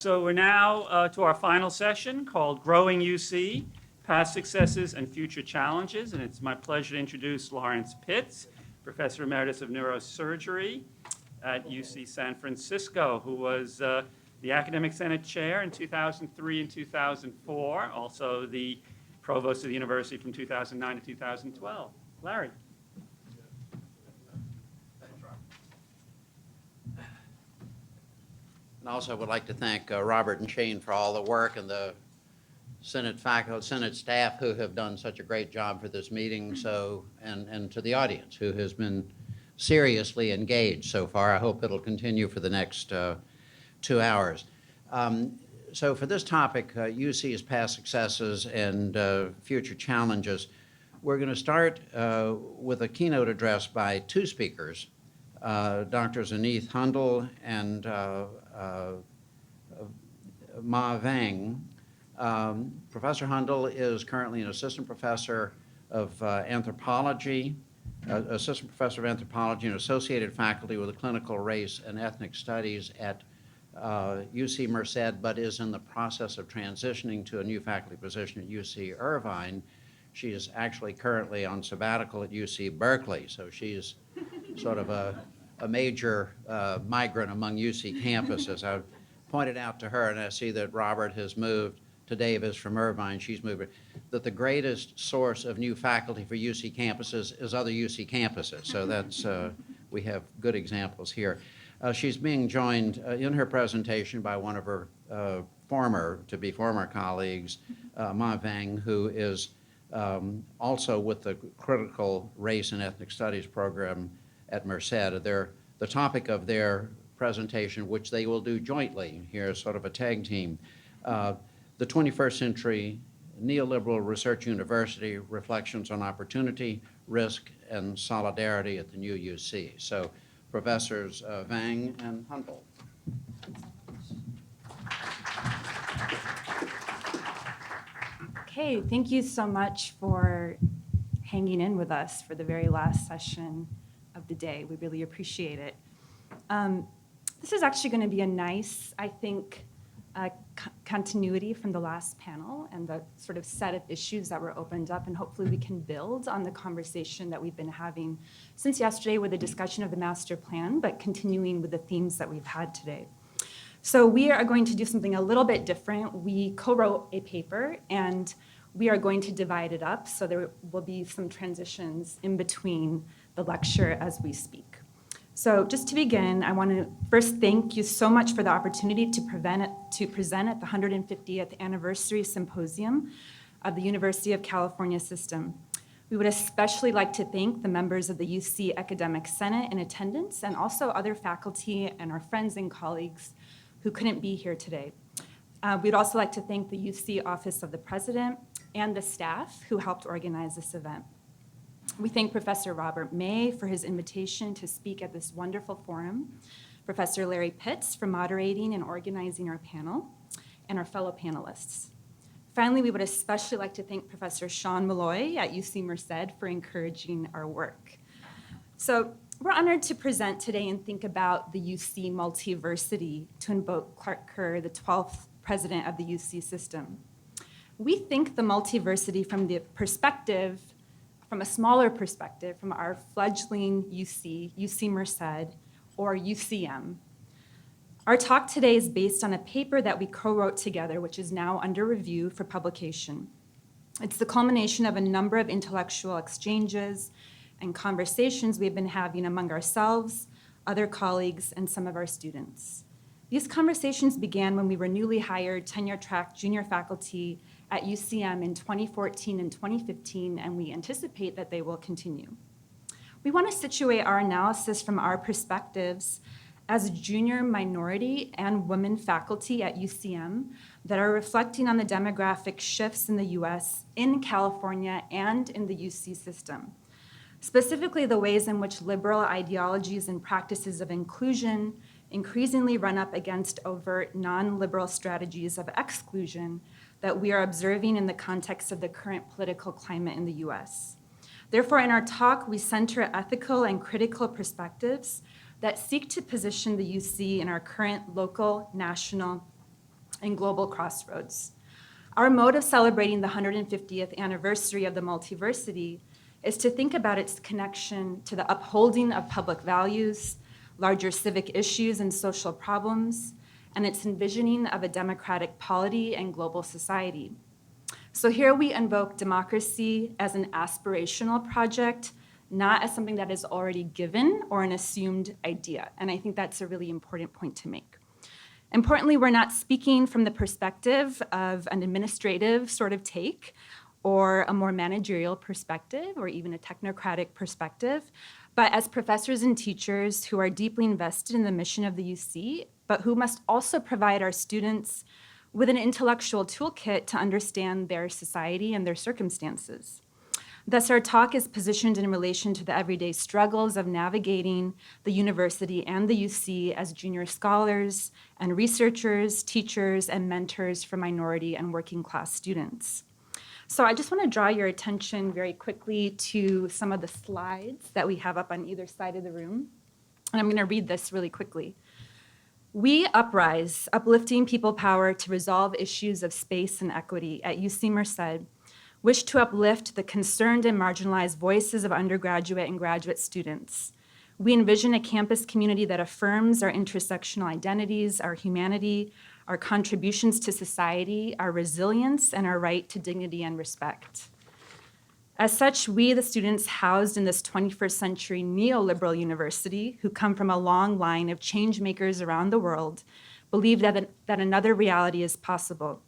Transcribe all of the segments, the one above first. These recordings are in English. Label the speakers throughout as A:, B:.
A: So we're now to our final session called Growing UC, Past Successes and Future Challenges. And it's my pleasure to introduce Lawrence Pitts, Professor Emeritus of Neurosurgery at UC San Francisco, who was the Academic Senate Chair in 2003 and 2004, also the Provost of the University from 2009 to 2012. Larry.
B: And also would like to thank Robert and Shane for all the work and the Senate faculty, Senate staff who have done such a great job for this meeting, and to the audience who has been seriously engaged so far. I hope it'll continue for the next 2 hours. So for this topic, UC's past successes and future challenges, we're going to start with a keynote address by two speakers, Dr. Aneeth Hundal and Ma Vang. Professor Hundal is currently an assistant professor of anthropology, and associated faculty with the clinical race and ethnic studies at UC Merced, but is in the process of transitioning to a new faculty position at UC Irvine. She is actually currently on sabbatical at UC Berkeley, so she's sort of a major migrant among UC campuses. I pointed out to her, and I see that Robert has moved to Davis from Irvine, she's moved, that the greatest source of new faculty for UC campuses is other UC campuses. So that's, we have good examples here. She's being joined in her presentation by one of her former colleagues, Ma Vang, who is also with the Critical Race and Ethnic Studies program at Merced. The topic of their presentation, which they will do jointly here, sort of a tag team, the 21st Century Neoliberal Research University, Reflections on Opportunity, Risk, and Solidarity at the New UC. So Professors Vang and Hundal.
C: Okay, thank you so much for hanging in with us for the very last session of the day. We really appreciate it. This is actually going to be a nice, I think, continuity from the last panel and the sort of set of issues that were opened up, and hopefully we can build on the conversation that we've been having since yesterday with the discussion of the master plan, but continuing with the themes that we've had today. So we are going to do something a little bit different. We co-wrote a paper, and we are going to divide it up, so there will be some transitions in between the lecture as we speak. So just to begin, I want to first thank you so much for the opportunity to present at the 150th Anniversary Symposium of the University of California System. We would especially like to thank the members of the UC Academic Senate in attendance, and also other faculty and our friends and colleagues who couldn't be here today. We'd also like to thank the UC Office of the President and the staff who helped organize this event. We thank Professor Robert May for his invitation to speak at this wonderful forum, Professor Larry Pitts for moderating and organizing our panel, and our fellow panelists. Finally, we would especially like to thank Professor Sean Malloy at UC Merced for encouraging our work. So we're honored to present today and think about the UC multiversity to invoke Clark Kerr, the 12th president of the UC system. We think the multiversity from the perspective, from a smaller perspective, from our fledgling UC Merced, or UCM. Our talk today is based on a paper that we co-wrote together, which is now under review for publication. It's the culmination of a number of intellectual exchanges and conversations we've been having among ourselves, other colleagues, and some of our students. These conversations began when we were newly hired tenure-track junior faculty at UCM in 2014 and 2015, and we anticipate that they will continue. We want to situate our analysis from our perspectives as junior minority and women faculty at UCM that are reflecting on the demographic shifts in the US, in California, and in the UC system. Specifically, the ways in which liberal ideologies and practices of inclusion increasingly run up against overt non-liberal strategies of exclusion that we are observing in the context of the current political climate in the US. Therefore, in our talk, we center ethical and critical perspectives that seek to position the UC in our current local, national, and global crossroads. Our mode of celebrating the 150th anniversary of the Multiversity is to think about its connection to the upholding of public values, larger civic issues and social problems, and its envisioning of a democratic polity and global society. So here we invoke democracy as an aspirational project, not as something that is already given or an assumed idea. And I think that's a really important point to make. Importantly, we're not speaking from the perspective of an administrative sort of take or a more managerial perspective or even a technocratic perspective, but as professors and teachers who are deeply invested in the mission of the UC, but who must also provide our students with an intellectual toolkit to understand their society and their circumstances. Thus, our talk is positioned in relation to the everyday struggles of navigating the university and the UC as junior scholars and researchers, teachers, and mentors for minority and working class students. So I just want to draw your attention very quickly to some of the slides that we have up on either side of the room. And I'm going to read this really quickly. We uprise, uplifting people power to resolve issues of space and equity at UC Merced, wish to uplift the concerned and marginalized voices of undergraduate and graduate students. We envision a campus community that affirms our intersectional identities, our humanity, our contributions to society, our resilience, and our right to dignity and respect. As such, we, the students housed in this 21st century neoliberal university, who come from a long line of change makers around the world, believe that another reality is possible.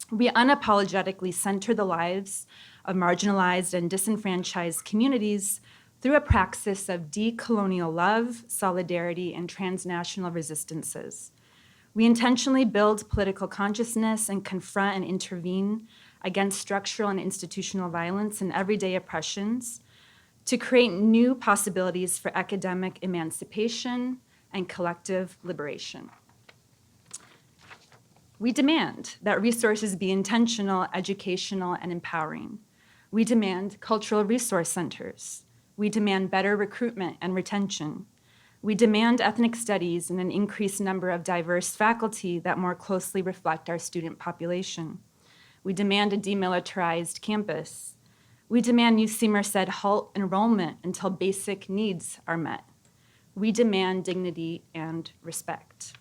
C: We unapologetically center the lives of marginalized and disenfranchised communities through a praxis of decolonial love, solidarity, and transnational resistances. We intentionally build political consciousness and confront and intervene against structural and institutional violence and everyday oppressions to create new possibilities for academic emancipation and collective liberation. We demand that resources be intentional, educational, and empowering. We demand cultural resource centers. We demand better recruitment and retention. We demand ethnic studies and an increased number of diverse faculty that more closely reflect our student population. We demand a demilitarized campus. We demand UC Merced halt enrollment until basic needs are met. We demand dignity and respect.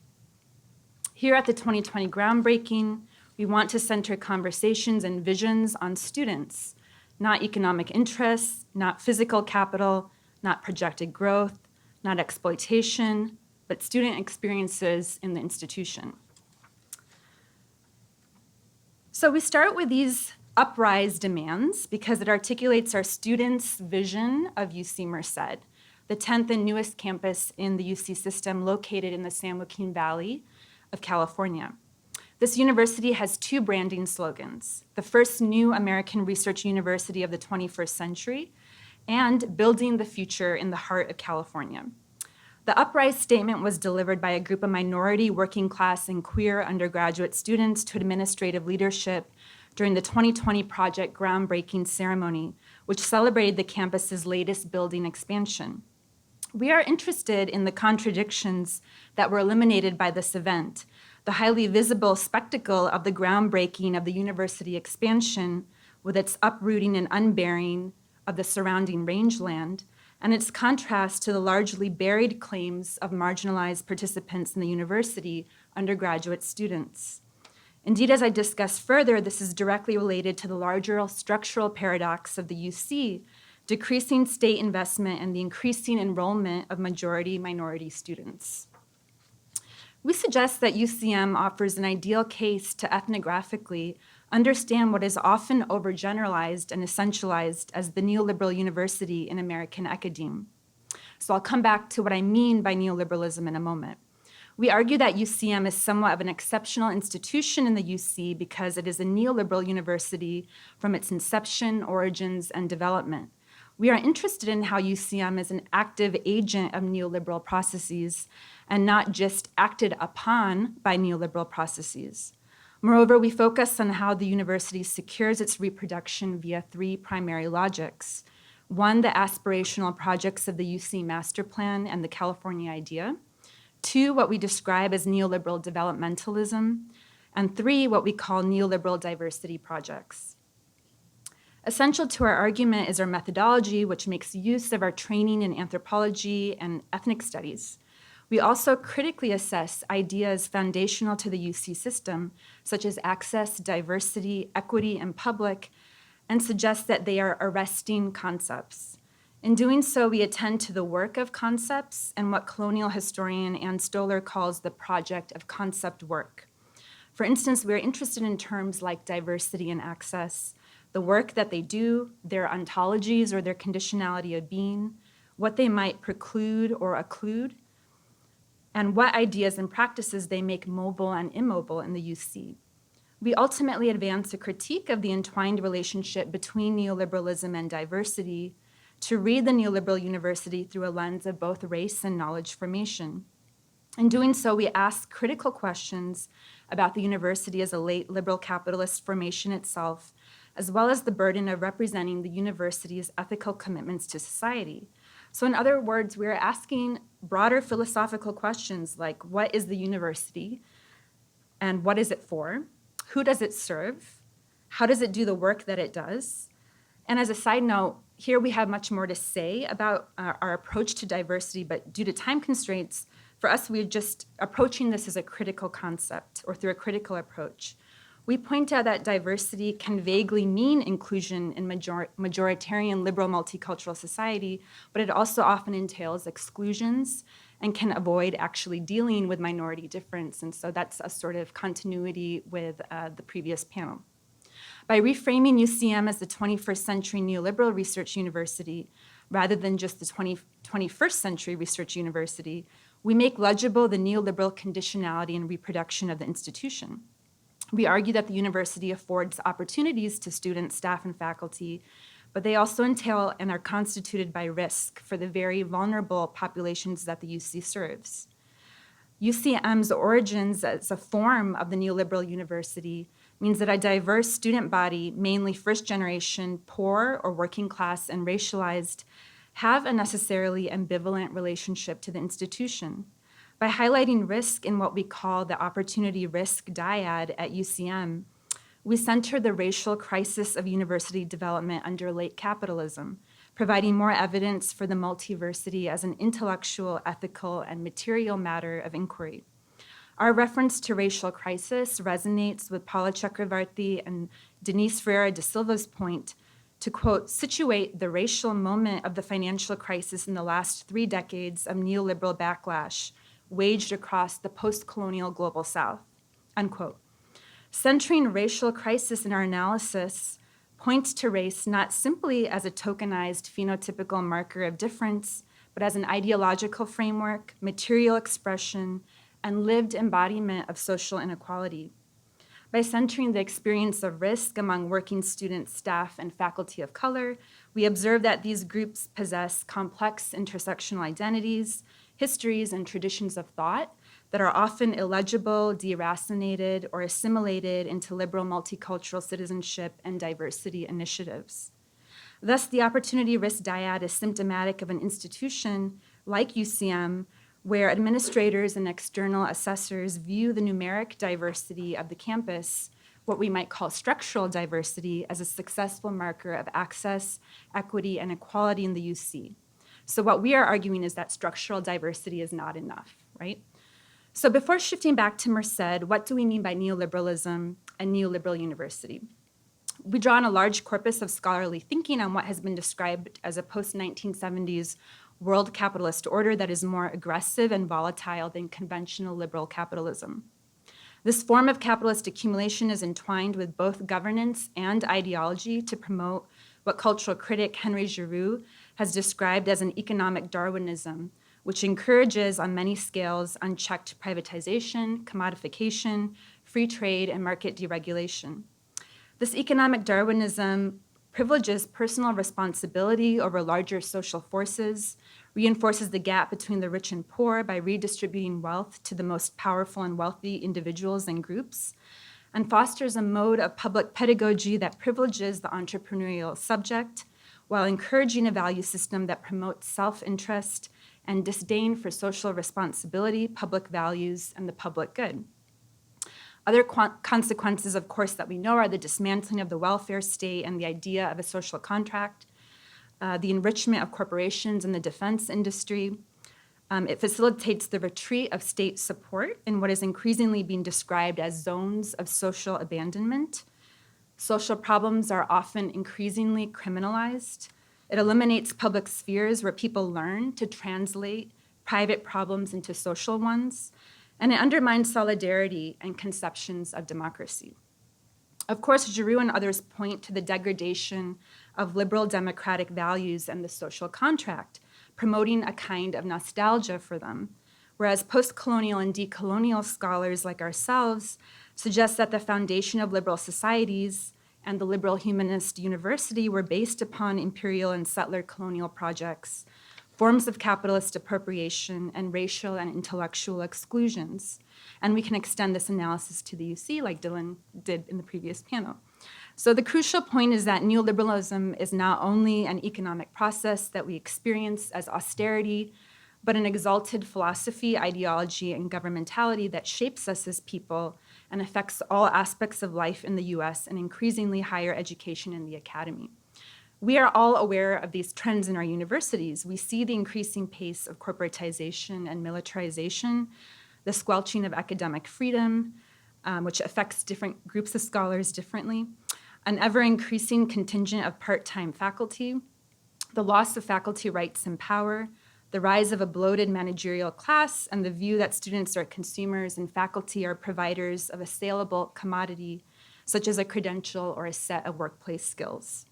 C: Here at the 2020 groundbreaking, we want to center conversations and visions on students, not economic interests, not physical capital, not projected growth, not exploitation, but student experiences in the institution. So we start with these uprise demands because it articulates our students' vision of UC Merced, the 10th and newest campus in the UC system located in the San Joaquin Valley of California. This university has two branding slogans: the first new American research university of the 21st century, and building the future in the heart of California. The uprise statement was delivered by a group of minority, working class, and queer undergraduate students to administrative leadership during the 2020 project groundbreaking ceremony, which celebrated the campus's latest building expansion. We are interested in the contradictions that were eliminated by this event, the highly visible spectacle of the groundbreaking of the university expansion with its uprooting and unburying of the surrounding rangeland, and its contrast to the largely buried claims of marginalized participants in the university, undergraduate students. Indeed, as I discuss further, this is directly related to the larger structural paradox of the UC, decreasing state investment and the increasing enrollment of majority-minority students. We suggest that UCM offers an ideal case to ethnographically understand what is often overgeneralized and essentialized as the neoliberal university in American academe. So I'll come back to what I mean by neoliberalism in a moment. We argue that UCM is somewhat of an exceptional institution in the UC because it is a neoliberal university from its inception, origins, and development. We are interested in how UCM is an active agent of neoliberal processes and not just acted upon by neoliberal processes. Moreover, we focus on how the university secures its reproduction via three primary logics. One, the aspirational projects of the UC Master Plan and the California Idea. Two, what we describe as neoliberal developmentalism. and 3, what we call neoliberal diversity projects. Essential to our argument is our methodology, which makes use of our training in anthropology and ethnic studies. We also critically assess ideas foundational to the UC system, such as access, diversity, equity, and public, and suggest that they are arresting concepts. In doing so, we attend to the work of concepts and what colonial historian Ann Stoler calls the project of concept work. For instance, we're interested in terms like diversity and access, the work that they do, their ontologies or their conditionality of being, what they might preclude or occlude, and what ideas and practices they make mobile and immobile in the UC. We ultimately advance a critique of the entwined relationship between neoliberalism and diversity to read the neoliberal university through a lens of both race and knowledge formation. In doing so, we ask critical questions about the university as a late liberal capitalist formation itself, as well as the burden of representing the university's ethical commitments to society. So in other words, we're asking broader philosophical questions like, what is the university and what is it for? Who does it serve? How does it do the work that it does? And as a side note, here we have much more to say about our approach to diversity, but due to time constraints, for us, we're just approaching this as a critical concept or through a critical approach. We point out that diversity can vaguely mean inclusion in majoritarian liberal multicultural society, but it also often entails exclusions and can avoid actually dealing with minority difference. And so that's a sort of continuity with the previous panel. By reframing UCM as the 21st century neoliberal research university, rather than just the 21st century research university, we make legible the neoliberal conditionality and reproduction of the institution. We argue that the university affords opportunities to students, staff, and faculty, but they also entail and are constituted by risk for the very vulnerable populations that the UC serves. UCM's origins as a form of the neoliberal university means that a diverse student body, mainly first generation, poor or working class and racialized, have a necessarily ambivalent relationship to the institution. By highlighting risk in what we call the opportunity risk dyad at UCM, we center the racial crisis of university development under late capitalism, providing more evidence for the multiversity as an intellectual, ethical, and material matter of inquiry. Our reference to racial crisis resonates with Paula Chakravarty and Denise Ferreira de Silva's point to, quote, situate the racial moment of the financial crisis in the last 3 decades of neoliberal backlash waged across the post-colonial global South, unquote. Centering racial crisis in our analysis points to race not simply as a tokenized phenotypical marker of difference, but as an ideological framework, material expression, and lived embodiment of social inequality. By centering the experience of risk among working students, staff, and faculty of color, we observe that these groups possess complex intersectional identities, histories, and traditions of thought that are often illegible, deracinated, or assimilated into liberal multicultural citizenship and diversity initiatives. Thus, the opportunity risk dyad is symptomatic of an institution like UCM, where administrators and external assessors view the numeric diversity of the campus, what we might call structural diversity, as a successful marker of access, equity, and equality in the UC. So what we are arguing is that structural diversity is not enough, right? So before shifting back to Merced, what do we mean by neoliberalism and neoliberal university? We draw on a large corpus of scholarly thinking on what has been described as a post-1970s world capitalist order that is more aggressive and volatile than conventional liberal capitalism. This form of capitalist accumulation is entwined with both governance and ideology to promote what cultural critic Henry Giroux has described as an economic Darwinism, which encourages on many scales unchecked privatization, commodification, free trade, and market deregulation. This economic Darwinism privileges personal responsibility over larger social forces, reinforces the gap between the rich and poor by redistributing wealth to the most powerful and wealthy individuals and groups, and fosters a mode of public pedagogy that privileges the entrepreneurial subject while encouraging a value system that promotes self-interest and disdain for social responsibility, public values, and the public good. Other consequences, of course, that we know are the dismantling of the welfare state and the idea of a social contract, the enrichment of corporations in the defense industry. It facilitates the retreat of state support in what is increasingly being described as zones of social abandonment. Social problems are often increasingly criminalized. It eliminates public spheres where people learn to translate private problems into social ones, and it undermines solidarity and conceptions of democracy. Of course, Giroux and others point to the degradation of liberal democratic values and the social contract, promoting a kind of nostalgia for them, whereas post-colonial and decolonial scholars like ourselves suggest that the foundation of liberal societies and the liberal humanist university were based upon imperial and settler colonial projects, forms of capitalist appropriation, and racial and intellectual exclusions. And we can extend this analysis to the UC like Dylan did in the previous panel. So the crucial point is that neoliberalism is not only an economic process that we experience as austerity, but an exalted philosophy, ideology, and governmentality that shapes us as people and affects all aspects of life in the US and increasingly higher education in the academy. We are all aware of these trends in our universities. We see the increasing pace of corporatization and militarization, the squelching of academic freedom, which affects different groups of scholars differently, an ever-increasing contingent of part-time faculty, the loss of faculty rights and power, the rise of a bloated managerial class, and the view that students are consumers and faculty are providers of a saleable commodity, such as a credential or a set of workplace skills.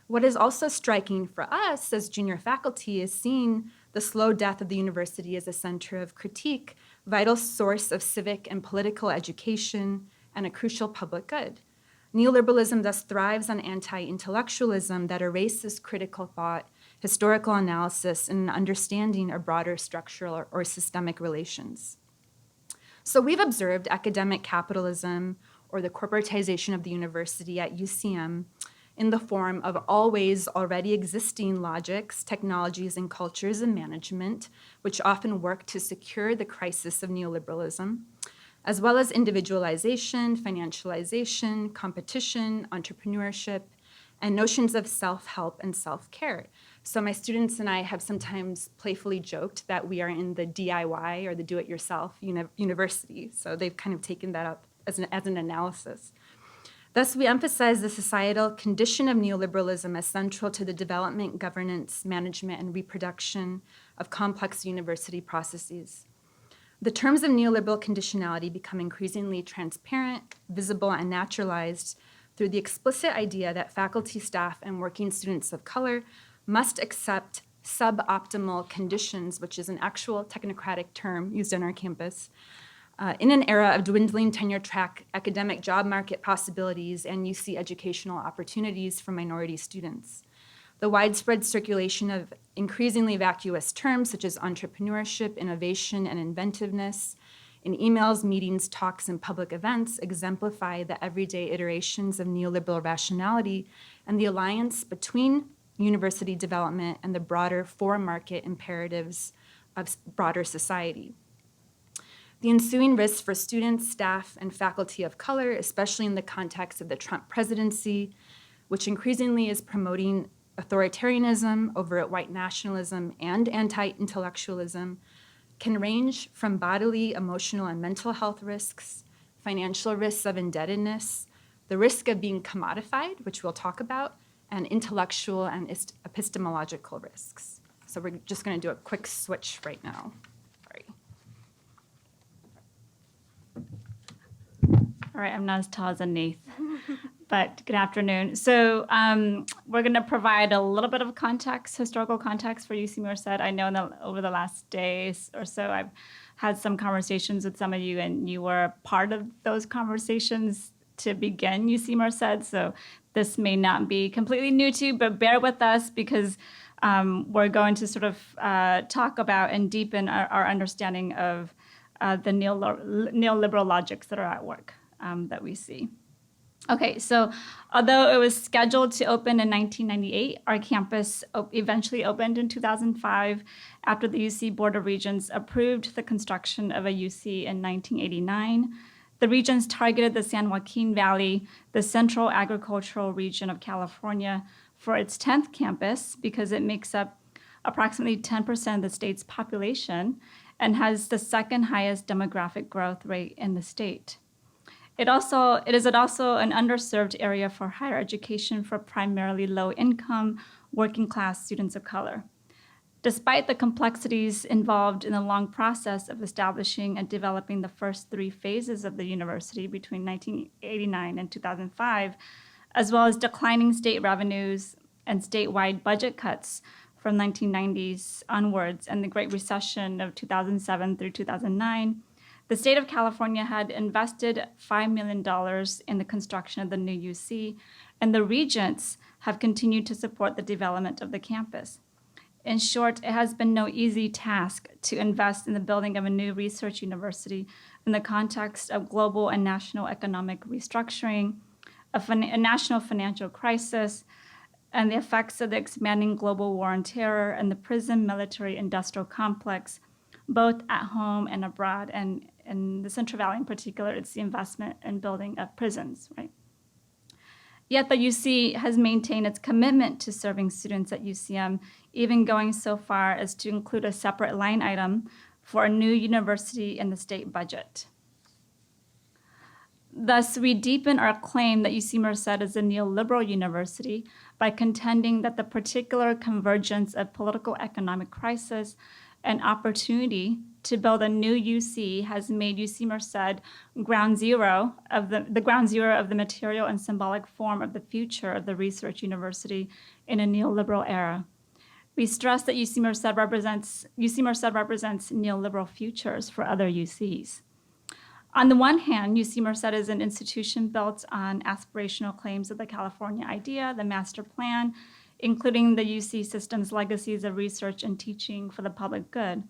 C: What is also striking for us as junior faculty is seeing the slow death of the university as a center of critique, vital source of civic and political education, and a crucial public good. Neoliberalism thus thrives on anti-intellectualism that erases critical thought, historical analysis, and an understanding of broader structural or systemic relations. So we've observed academic capitalism, or the corporatization of the university at UCM, in the form of always already existing logics, technologies, and cultures of management, which often work to secure the crisis of neoliberalism, as well as individualization, financialization, competition, entrepreneurship, and notions of self-help and self-care. So my students and I have sometimes playfully joked that we are in the DIY, or the do-it-yourself university. So they've kind of taken that up as an analysis. Thus, we emphasize the societal condition of neoliberalism as central to the development, governance, management, and reproduction of complex university processes. The terms of neoliberal conditionality become increasingly transparent, visible, and naturalized through the explicit idea that faculty, staff, and working students of color must accept suboptimal conditions, which is an actual technocratic term used on our campus, in an era of dwindling tenure-track academic job market possibilities and UC educational opportunities for minority students. The widespread circulation of increasingly vacuous terms such as entrepreneurship, innovation, and inventiveness in emails, meetings, talks, and public events exemplify the everyday iterations of neoliberal rationality and the alliance between university development and the broader for-market imperatives of broader society. The ensuing risks for students, staff, and faculty of color, especially in the context of the Trump presidency, which increasingly is promoting authoritarianism, overt white nationalism, and anti-intellectualism, can range from bodily, emotional, and mental health risks, financial risks of indebtedness, the risk of being commodified, which we'll talk about, and intellectual and epistemological risks. So we're just going to do a quick switch right now. Sorry.
D: All right, I'm not as tall as Anaith, but good afternoon. So we're going to provide a little bit of context, historical context for UC Merced. I know over the last days or so, I've had some conversations with some of you, and you were part of those conversations to begin UC Merced. So this may not be completely new to you, but bear with us because we're going to sort of talk about and deepen our understanding of the neoliberal logics that are at work that we see. Okay, so although it was scheduled to open in 1998, our campus eventually opened in 2005 after the UC Board of Regents approved the construction of a UC in 1989. The regions targeted the San Joaquin Valley, the central agricultural region of California, for its 10th campus because it makes up approximately 10% of the state's population and has the second highest demographic growth rate in the state. It is also an underserved area for higher education for primarily low-income, working-class students of color. Despite the complexities involved in the long process of establishing and developing the first 3 phases of the university between 1989 and 2005, as well as declining state revenues and statewide budget cuts from 1990s onwards and the Great Recession of 2007 through 2009, the state of California had invested $5 million in the construction of the new UC, and the regents have continued to support the development of the campus. In short, it has been no easy task to invest in the building of a new research university in the context of global and national economic restructuring, a national financial crisis, and the effects of the expanding global war on terror and the prison military-industrial complex, both at home and abroad. And in the Central Valley in particular, it's the investment in building of prisons, right? Yet the UC has maintained its commitment to serving students at UCM, even going so far as to include a separate line item for a new university in the state budget. Thus, we deepen our claim that UC Merced is a neoliberal university by contending that the particular convergence of political economic crisis and opportunity to build a new UC has made UC Merced ground zero of the material and symbolic form of the future of the research university in a neoliberal era. We stress that UC Merced represents neoliberal futures for other UCs. On the one hand, UC Merced is an institution built on aspirational claims of the California idea, the master plan, including the UC system's legacies of research and teaching for the public good.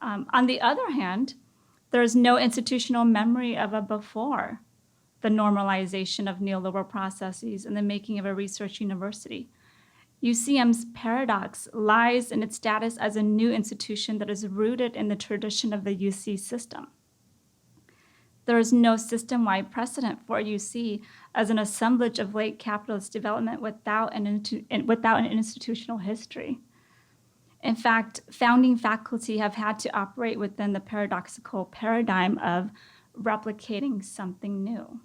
D: On the other hand, there is no institutional memory of a before the normalization of neoliberal processes and the making of a research university. UCM's paradox lies in its status as a new institution that is rooted in the tradition of the UC system. There is no system-wide precedent for UC as an assemblage of late capitalist development without an institutional history. In fact, founding faculty have had to operate within the paradoxical paradigm of replicating something new.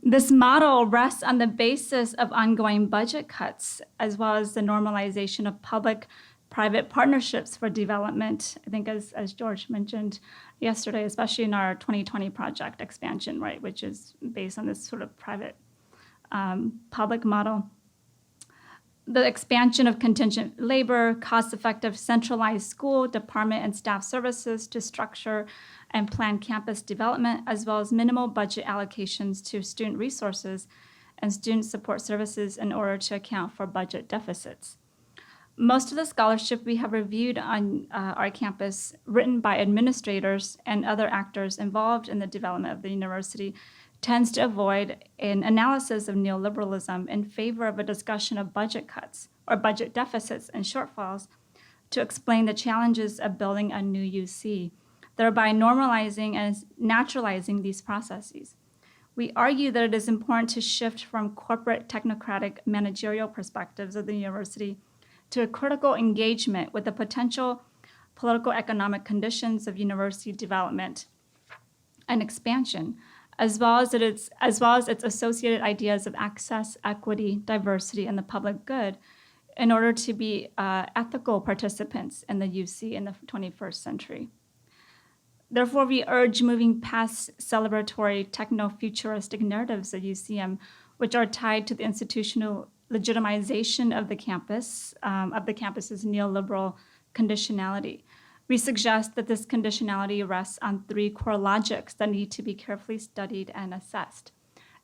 D: This model rests on the basis of ongoing budget cuts, as well as the normalization of public-private partnerships for development. I think as George mentioned yesterday, especially in our 2020 project expansion, right, which is based on this sort of private public model. The expansion of contingent labor, cost-effective centralized school, department, and staff services to structure and plan campus development, as well as minimal budget allocations to student resources and student support services in order to account for budget deficits. Most of the scholarship we have reviewed on our campus, written by administrators and other actors involved in the development of the university, tends to avoid an analysis of neoliberalism in favor of a discussion of budget cuts or budget deficits and shortfalls to explain the challenges of building a new UC, thereby normalizing and naturalizing these processes. We argue that it is important to shift from corporate technocratic managerial perspectives of the university to a critical engagement with the potential political economic conditions of university development and expansion, as well as its associated ideas of access, equity, diversity, and the public good, in order to be ethical participants in the UC in the 21st century. Therefore, we urge moving past celebratory techno-futuristic narratives of UCM, which are tied to the institutional legitimization of the campus's neoliberal conditionality. We suggest that this conditionality rests on 3 core logics that need to be carefully studied and assessed.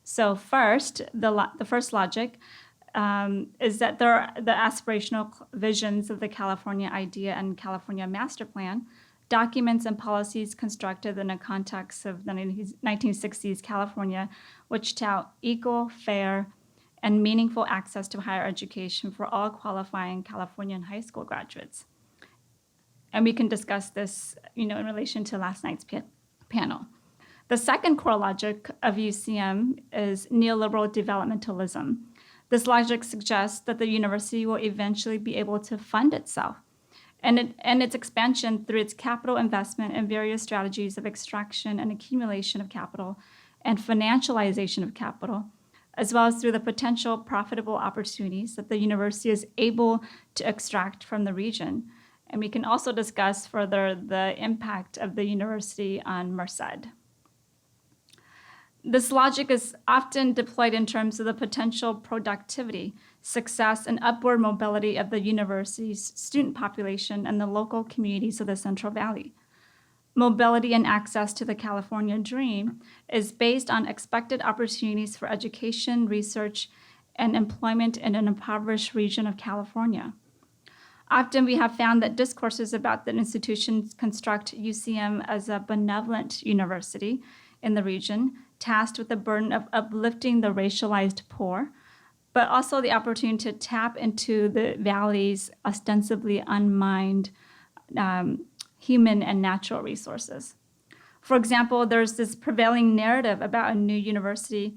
D: So first, the first logic is that there are the aspirational visions of the California idea and California master plan, documents and policies constructed in the context of the 1960s California, which tout equal, fair, and meaningful access to higher education for all qualifying Californian high school graduates. And we can discuss this, in relation to last night's panel. The second core logic of UCM is neoliberal developmentalism. This logic suggests that the university will eventually be able to fund itself and its expansion through its capital investment and various strategies of extraction and accumulation of capital and financialization of capital, as well as through the potential profitable opportunities that the university is able to extract from the region. And we can also discuss further the impact of the university on Merced. This logic is often deployed in terms of the potential productivity, success, and upward mobility of the university's student population and the local communities of the Central Valley. Mobility and access to the California dream is based on expected opportunities for education, research, and employment in an impoverished region of California. Often we have found that discourses about the institutions construct UCM as a benevolent university in the region, tasked with the burden of uplifting the racialized poor, but also the opportunity to tap into the valley's ostensibly unmined human and natural resources. For example, there's this prevailing narrative about a new university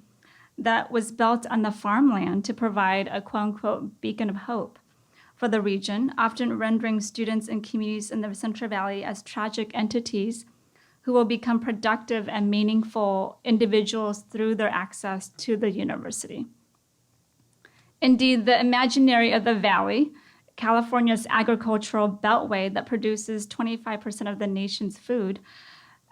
D: that was built on the farmland to provide a quote-unquote beacon of hope for the region, often rendering students and communities in the Central Valley as tragic entities who will become productive and meaningful individuals through their access to the university. Indeed, the imaginary of the Valley, California's agricultural beltway that produces 25% of the nation's food,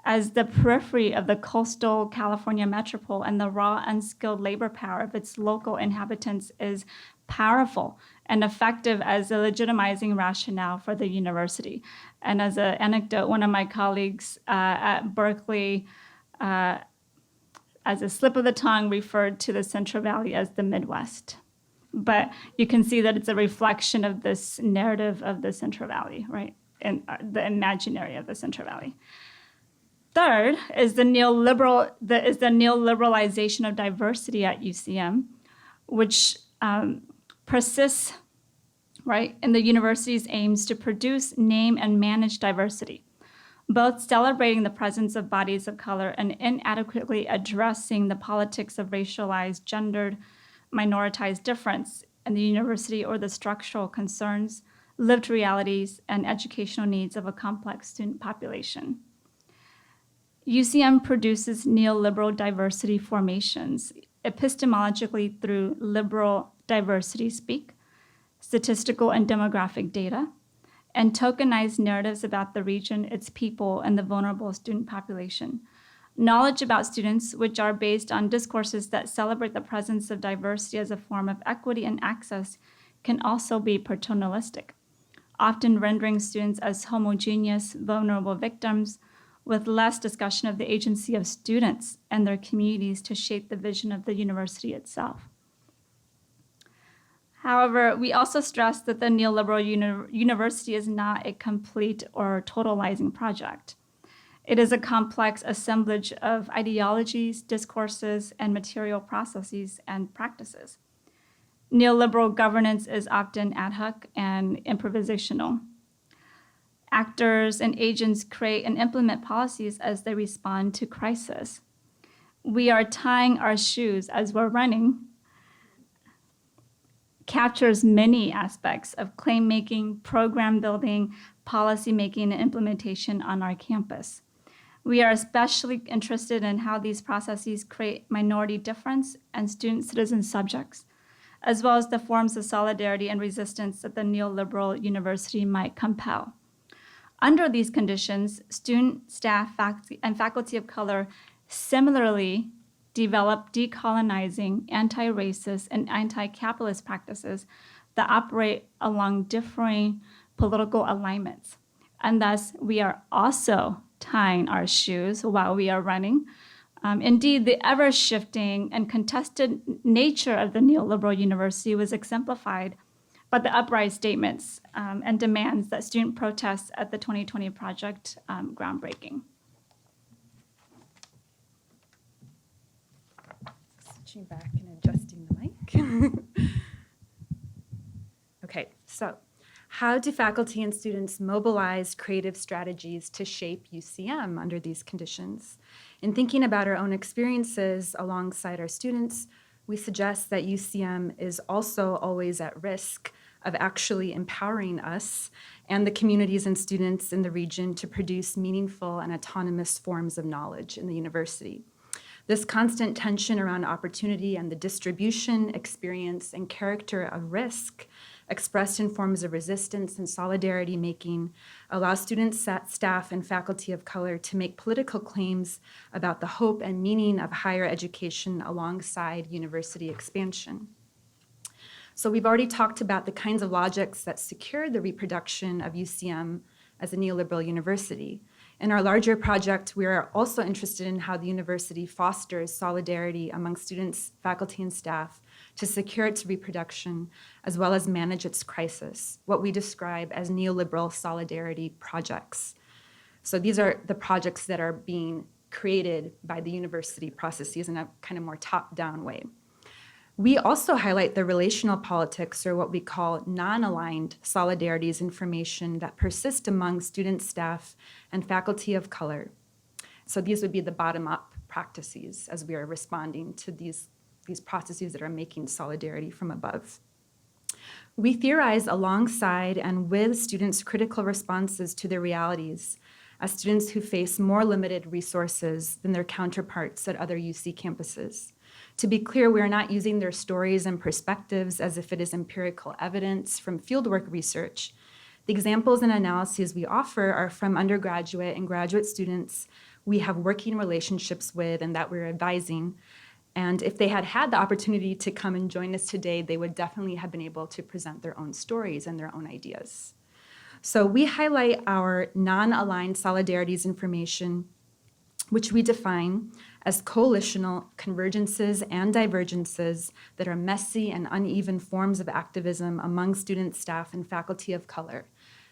D: as the periphery of the coastal California metropole and the raw, unskilled labor power of its local inhabitants is powerful and effective as a legitimizing rationale for the university. And as an anecdote, one of my colleagues at Berkeley, as a slip of the tongue, referred to the Central Valley as the Midwest. But you can see that it's a reflection of this narrative of the Central Valley, right? And the imaginary of the Central Valley. Third is the neoliberalization of diversity at UCM, which persists, right, in the university's aims to produce, name, and manage diversity, both celebrating the presence of bodies of color and inadequately addressing the politics of racialized, gendered, minoritized difference in the university or the structural concerns, lived realities, and educational needs of a complex student population. UCM produces neoliberal diversity formations epistemologically through liberal diversity speak, statistical and demographic data, and tokenized narratives about the region, its people, and the vulnerable student population. Knowledge about students, which are based on discourses that celebrate the presence of diversity as a form of equity and access, can also be paternalistic, often rendering students as homogeneous, vulnerable victims with less discussion of the agency of students and their communities to shape the vision of the university itself. However, we also stress that the neoliberal university is not a complete or totalizing project. It is a complex assemblage of ideologies, discourses, and material processes and practices. Neoliberal governance is often ad hoc and improvisational. Actors and agents create and implement policies as they respond to crisis. We are tying our shoes as we're running captures many aspects of claim making, program building, policy making, and implementation on our campus. We are especially interested in how these processes create minority difference and student-citizen subjects, as well as the forms of solidarity and resistance that the neoliberal university might compel. Under these conditions, student, staff, and faculty of color similarly develop decolonizing, anti-racist, and anti-capitalist practices that operate along differing political alignments. And thus, we are also tying our shoes while we are running. Indeed, the ever-shifting and contested nature of the neoliberal university was exemplified by the upright statements and demands that student protests at the 2020 project groundbreaking.
C: Switching back and adjusting the mic. Okay, so how do faculty and students mobilize creative strategies to shape UCM under these conditions? In thinking about our own experiences alongside our students, we suggest that UCM is also always at risk of actually empowering us and the communities and students in the region to produce meaningful and autonomous forms of knowledge in the university. This constant tension around opportunity and the distribution, experience, and character of risk expressed in forms of resistance and solidarity making allows students, staff, and faculty of color to make political claims about the hope and meaning of higher education alongside university expansion. So we've already talked about the kinds of logics that secure the reproduction of UCM as a neoliberal university. In our larger project, we are also interested in how the university fosters solidarity among students, faculty, and staff to secure its reproduction, as well as manage its crisis, what we describe as neoliberal solidarity projects. So these are the projects that are being created by the university processes in a kind of more top-down way. We also highlight the relational politics, or what we call non-aligned solidarities information that persist among student, staff, and faculty of color. So these would be the bottom-up practices as we are responding to these processes that are making solidarity from above. We theorize alongside and with students' critical responses to their realities as students who face more limited resources than their counterparts at other UC campuses. To be clear, we are not using their stories and perspectives as if it is empirical evidence from fieldwork research. The examples and analyses we offer are from undergraduate and graduate students we have working relationships with and that we're advising. And if they had had the opportunity to come and join us today, they would definitely have been able to present their own stories and their own ideas. So we highlight our non-aligned solidarities information, which we define as coalitional convergences and divergences that are messy and uneven forms of activism among students, staff, and faculty of color.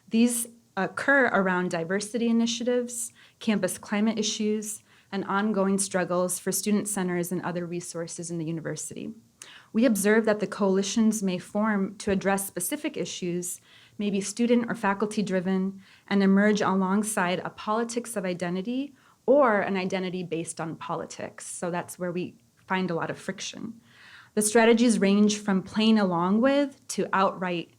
C: These occur around diversity initiatives, campus climate issues, and ongoing struggles for student centers and other resources in the university. We observe that the coalitions may form to address specific issues, may be student or faculty driven, and emerge alongside a politics of identity or an identity based on politics. So that's where we find a lot of friction. The strategies range from playing along with to outright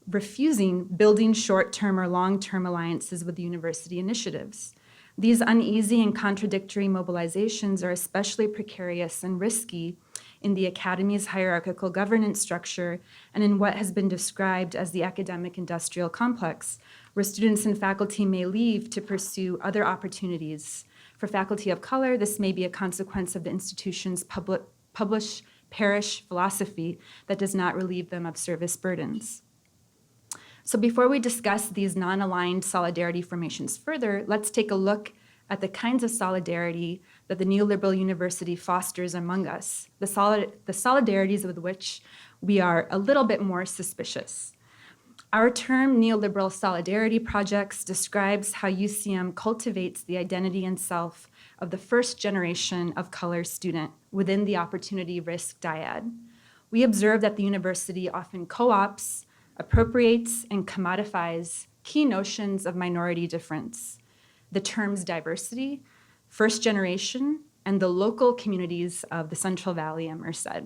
C: refusing building short-term or long-term alliances with university initiatives. These uneasy and contradictory mobilizations are especially precarious and risky in the academy's hierarchical governance structure and in what has been described as the academic industrial complex, where students and faculty may leave to pursue other opportunities. For faculty of color, this may be a consequence of the institution's publish perish philosophy that does not relieve them of service burdens. So before we discuss these non-aligned solidarity formations further, let's take a look at the kinds of solidarity that the neoliberal university fosters among us, the solidarities with which we are a little bit more suspicious. Our term neoliberal solidarity projects describes how UCM cultivates the identity and self of the first generation of color student within the opportunity risk dyad. We observe that the university often co-opts, appropriates, and commodifies key notions of minority difference, the terms diversity, first generation, and the local communities of the Central Valley and Merced.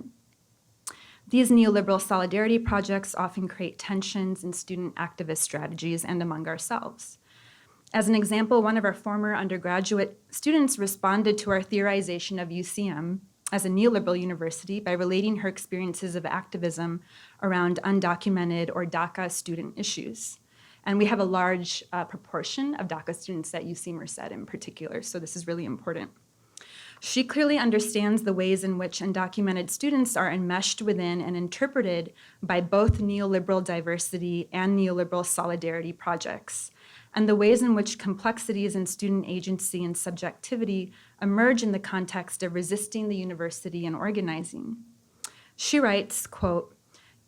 C: These neoliberal solidarity projects often create tensions in student activist strategies and among ourselves. As an example, one of our former undergraduate students responded to our theorization of UCM as a neoliberal university by relating her experiences of activism around undocumented or DACA student issues. And we have a large proportion of DACA students at UC Merced in particular, so this is really important. She clearly understands the ways in which undocumented students are enmeshed within and interpreted by both neoliberal diversity and neoliberal solidarity projects, and the ways in which complexities in student agency and subjectivity emerge in the context of resisting the university and organizing. She writes, quote,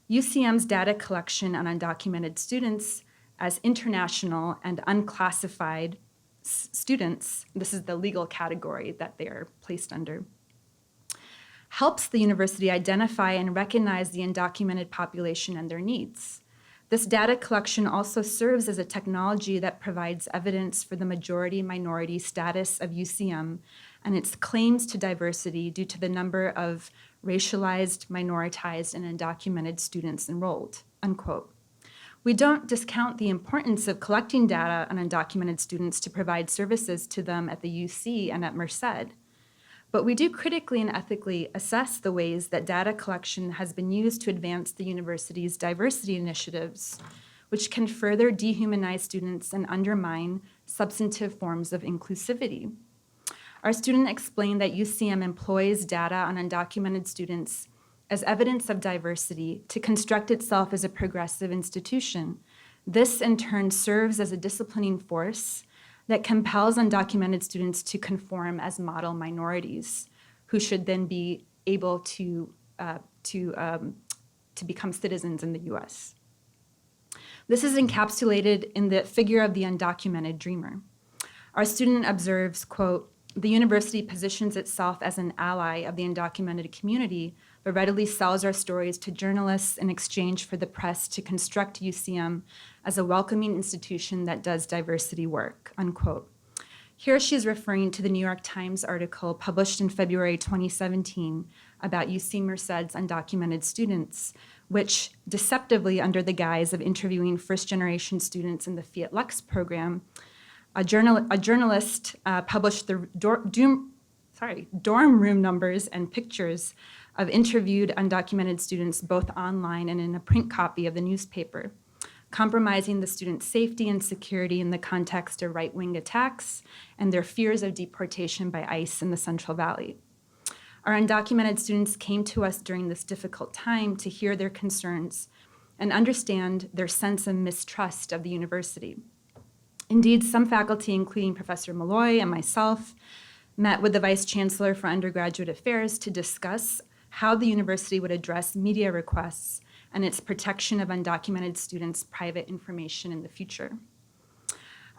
C: UCM's data collection on undocumented students as international and unclassified students, this is the legal category that they are placed under, helps the university identify and recognize the undocumented population and their needs. This data collection also serves as a technology that provides evidence for the majority-minority status of UCM and its claims to diversity due to the number of racialized, minoritized, and undocumented students enrolled, unquote. We don't discount the importance of collecting data on undocumented students to provide services to them at the UC and at Merced, but we do critically and ethically assess the ways that data collection has been used to advance the university's diversity initiatives, which can further dehumanize students and undermine substantive forms of inclusivity. Our student explained that UCM employs data on undocumented students as evidence of diversity to construct itself as a progressive institution. This, in turn, serves as a disciplining force that compels undocumented students to conform as model minorities, who should then be able to become citizens in the US. This is encapsulated in the figure of the undocumented dreamer. Our student observes, quote, "The university positions itself as an ally of the undocumented community, but readily sells our stories to journalists in exchange for the press to construct UCM as a welcoming institution that does diversity work," unquote. Here she's referring to the New York Times article published in February 2017 about UC Merced's undocumented students, which deceptively, under the guise of interviewing first-generation students in the Fiat Lux program, a journalist published the dorm room numbers and pictures of interviewed undocumented students both online and in a print copy of the newspaper, compromising the students' safety and security in the context of right-wing attacks and their fears of deportation by ICE in the Central Valley. Our undocumented students came to us during this difficult time to hear their concerns and understand their sense of mistrust of the university. Indeed, some faculty, including Professor Malloy and myself, met with the Vice Chancellor for Undergraduate Affairs to discuss how the university would address media requests and its protection of undocumented students' private information in the future.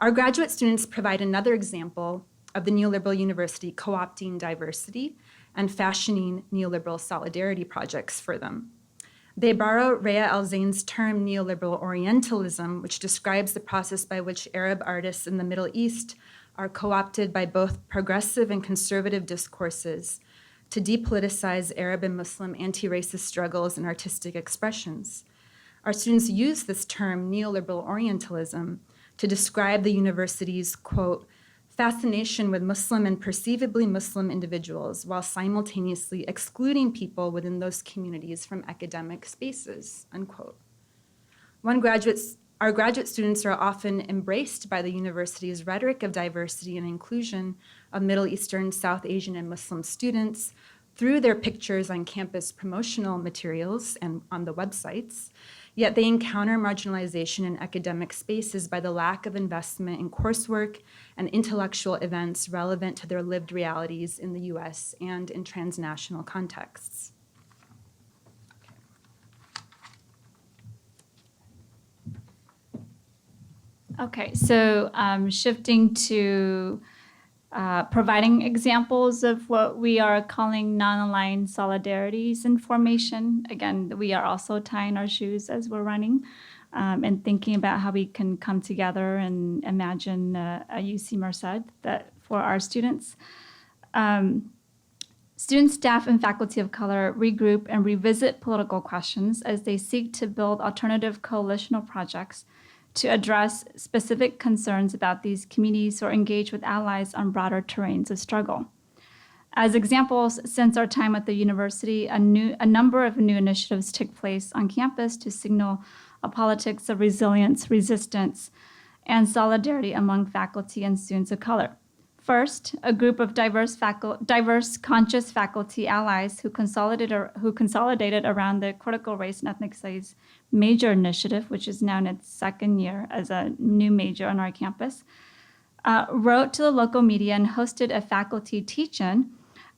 C: Our graduate students provide another example of the neoliberal university co-opting diversity and fashioning neoliberal solidarity projects for them. They borrow Rhea El-Zain's term neoliberal Orientalism, which describes the process by which Arab artists in the Middle East are co-opted by both progressive and conservative discourses to depoliticize Arab and Muslim anti-racist struggles and artistic expressions. Our students use this term, neoliberal Orientalism, to describe the university's, quote, fascination with Muslim and perceivably Muslim individuals while simultaneously excluding people within those communities from academic spaces, unquote. Our graduate students are often embraced by the university's rhetoric of diversity and inclusion of Middle Eastern, South Asian, and Muslim students through their pictures on campus promotional materials and on the websites, yet they encounter marginalization in academic spaces by the lack of investment in coursework and intellectual events relevant to their lived realities in the US and in transnational contexts.
D: Okay, so shifting to providing examples of what we are calling non-aligned solidarities in formation. Again, we are also tying our shoes as we're running and thinking about how we can come together and imagine a UC Merced that for our students. Students, staff, and faculty of color regroup and revisit political questions as they seek to build alternative coalitional projects to address specific concerns about these communities or engage with allies on broader terrains of struggle. As examples, since our time at the university, a number of new initiatives took place on campus to signal a politics of resilience, resistance, and solidarity among faculty and students of color. First, a group of diverse conscious faculty allies who consolidated around the critical race and ethnic studies major initiative, which is now in its second year as a new major on our campus, wrote to the local media and hosted a faculty teach-in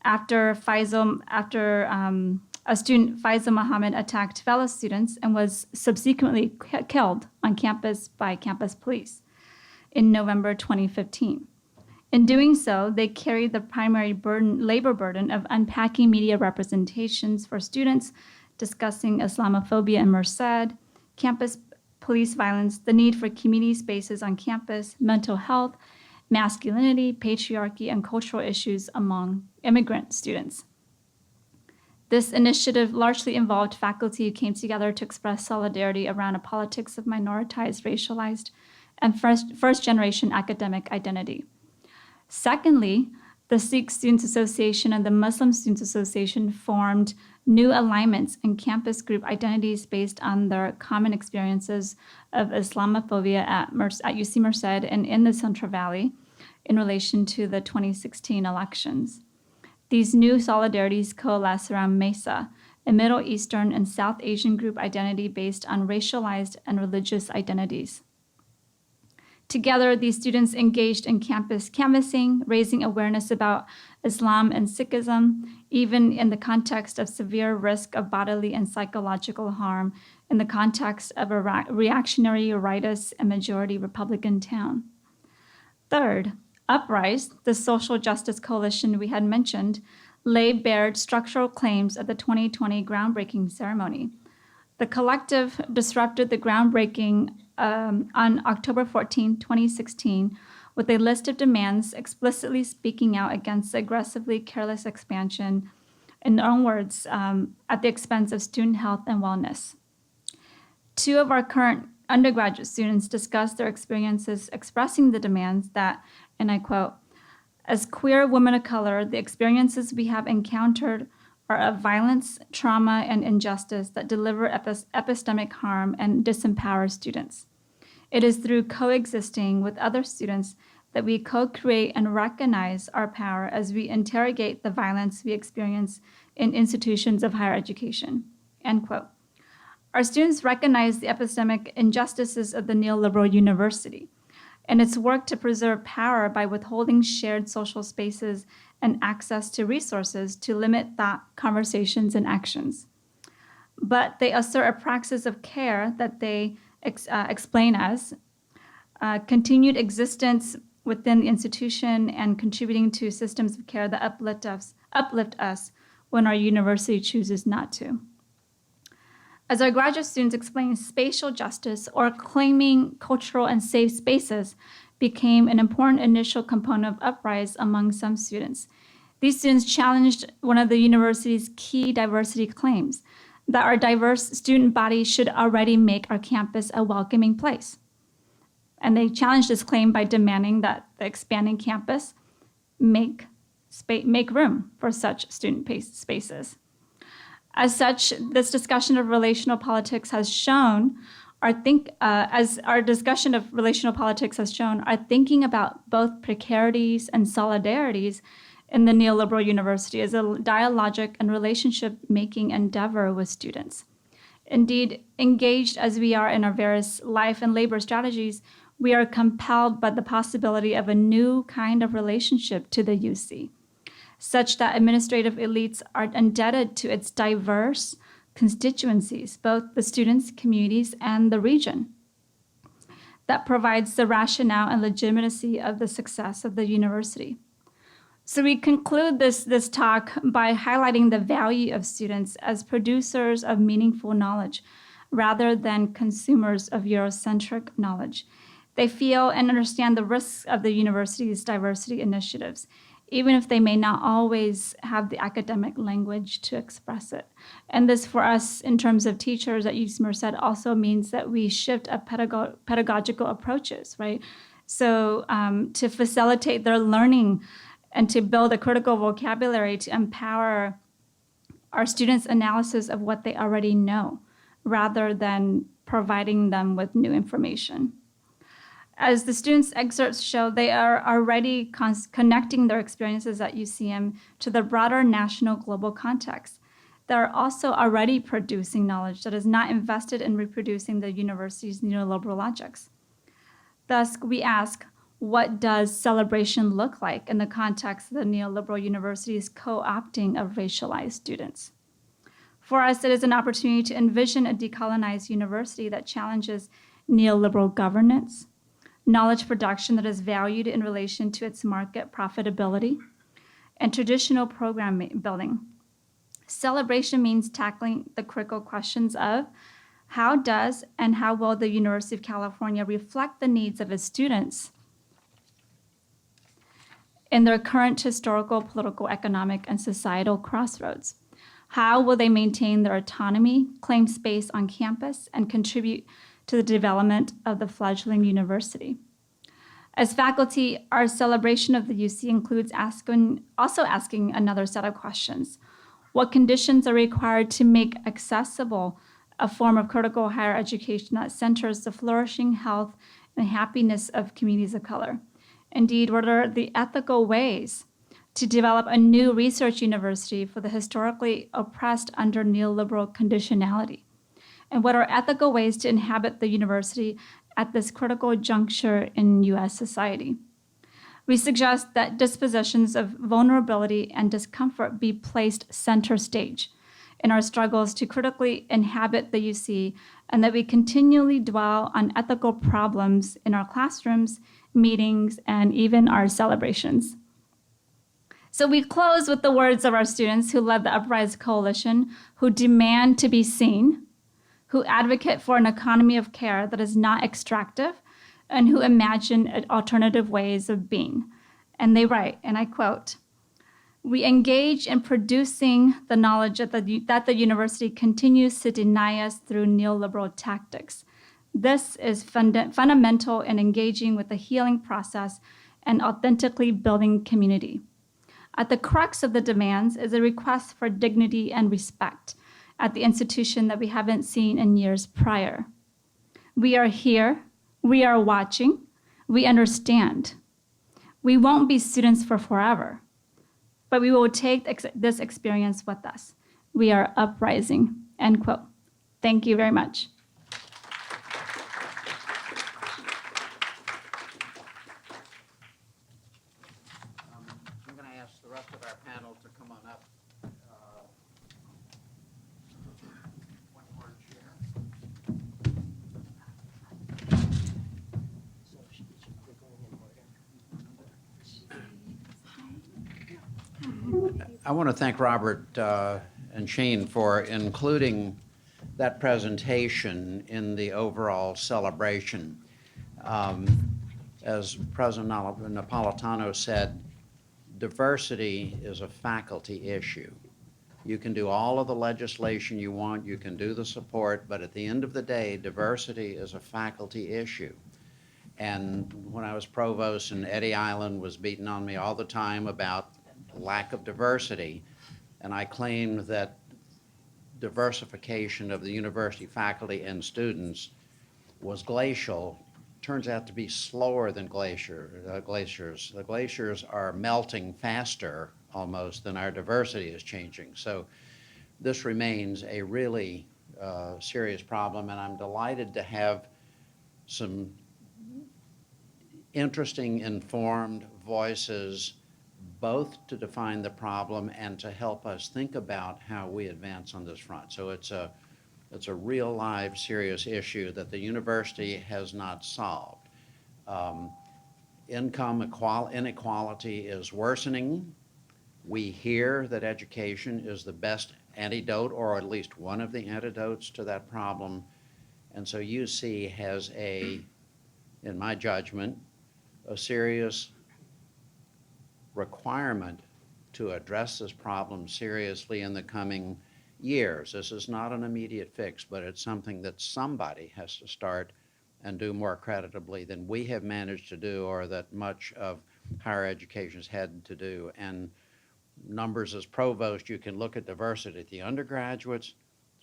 D: after a student, Faisal Muhammad, attacked fellow students and was subsequently killed on campus by campus police in November 2015. In doing so, they carried the primary labor burden of unpacking media representations for students discussing Islamophobia in Merced, campus police violence, the need for community spaces on campus, mental health, masculinity, patriarchy, and cultural issues among immigrant students. This initiative largely involved faculty who came together to express solidarity around a politics of minoritized, racialized, and first-generation academic identity. Secondly, the Sikh Students Association and the Muslim Students Association formed new alignments and campus group identities based on their common experiences of Islamophobia at UC Merced and in the Central Valley in relation to the 2016 elections. These new solidarities coalesce around MESA, a Middle Eastern and South Asian group identity based on racialized and religious identities. Together, these students engaged in campus canvassing, raising awareness about Islam and Sikhism, even in the context of severe risk of bodily and psychological harm in the context of a reactionary, rightist, and majority Republican town. Third, Uprise, the social justice coalition we had mentioned, laid bare structural claims at the 2020 groundbreaking ceremony. The collective disrupted the groundbreaking on October 14, 2016, with a list of demands explicitly speaking out against aggressively careless expansion, in their own words, at the expense of student health and wellness. Two of our current undergraduate students discussed their experiences expressing the demands that, and I quote, "As queer women of color, the experiences we have encountered are of violence, trauma, and injustice that deliver epistemic harm and disempower students. It is through coexisting with other students that we co-create and recognize our power as we interrogate the violence we experience in institutions of higher education." End quote. Our students recognize the epistemic injustices of the neoliberal university and its work to preserve power by withholding shared social spaces and access to resources to limit thought, conversations, and actions. But they assert a praxis of care that they explain as continued existence within the institution and contributing to systems of care that uplift us when our university chooses not to. As our graduate students explain, spatial justice, or claiming cultural and safe spaces, became an important initial component of Uprise among some students. These students challenged one of the university's key diversity claims, that our diverse student body should already make our campus a welcoming place. And they challenged this claim by demanding that the expanding campus make room for such student as such, this discussion of relational politics has shown, our thinking about both precarities and solidarities in the neoliberal university is a dialogic and relationship-making endeavor with students. Indeed, engaged as we are in our various life and labor strategies, we are compelled by the possibility of a new kind of relationship to the UC, such that administrative elites are indebted to its diverse constituencies, both the students, communities, and the region. That provides the rationale and legitimacy of the success of the university. So we conclude this talk by highlighting the value of students as producers of meaningful knowledge rather than consumers of Eurocentric knowledge. They feel and understand the risks of the university's diversity initiatives, even if they may not always have the academic language to express it. And this for us in terms of teachers at UC Merced also means that we shift up pedagogical approaches, right? So to facilitate their learning and to build a critical vocabulary to empower our students' analysis of what they already know, rather than providing them with new information. As the students' excerpts show, they are already connecting their experiences at UCM to the broader national global context. They are also already producing knowledge that is not invested in reproducing the university's neoliberal logics. Thus, we ask, what does celebration look like in the context of the neoliberal university's co-opting of racialized students? For us, it is an opportunity to envision a decolonized university that challenges neoliberal governance, knowledge production that is valued in relation to its market profitability, and traditional program building. Celebration means tackling the critical questions of How does and how will the University of California reflect the needs of its students in their current historical, political, economic, and societal crossroads? How will they maintain their autonomy, claim space on campus, and contribute to the development of the fledgling university? As faculty, our celebration of the UC includes also asking another set of questions. What conditions are required to make accessible a form of critical higher education that centers the flourishing, health, and happiness of communities of color? Indeed, what are the ethical ways to develop a new research university for the historically oppressed under neoliberal conditionality? And what are ethical ways to inhabit the university at this critical juncture in US society? We suggest that dispositions of vulnerability and discomfort be placed center stage in our struggles to critically inhabit the UC, and that we continually dwell on ethical problems in our classrooms, meetings, and even our celebrations. So we close with the words of our students who led the Uprise Coalition, who demand to be seen, who advocate for an economy of care that is not extractive, and who imagine alternative ways of being. And they write, and I quote, "We engage in producing the knowledge that the university continues to deny us through neoliberal tactics. This is fundamental in engaging with the healing process and authentically building community. At the crux of the demands is a request for dignity and respect at the institution that we haven't seen in years prior. We are here, we are watching, we understand. We won't be students for forever, but we will take this experience with us. We are uprising," end quote. Thank you very much.
B: I'm going to ask the rest of our panel to come on up. One more chair. I want to thank Robert and Shane for including that presentation in the overall celebration. As President Napolitano said, diversity is a faculty issue. You can do all of the legislation you want, you can do the support, but at the end of the day, diversity is a faculty issue. And when I was provost and Eddie Island was beating on me all the time about lack of diversity, and I claimed that diversification of the university faculty and students was glacial. Turns out to be slower than glaciers. The glaciers are melting faster almost than our diversity is changing. So this remains a really serious problem, and I'm delighted to have some interesting, informed voices, both to define the problem and to help us think about how we advance on this front. So it's a real live serious issue that the university has not solved. Income inequality is worsening. We hear that education is the best antidote, or at least one of the antidotes to that problem. And so UC has in my judgment, a serious requirement to address this problem seriously in the coming years. This is not an immediate fix, but it's something that somebody has to start and do more creditably than we have managed to do, or that much of higher education has had to do. And numbers as provost, you can look at diversity at the undergraduates,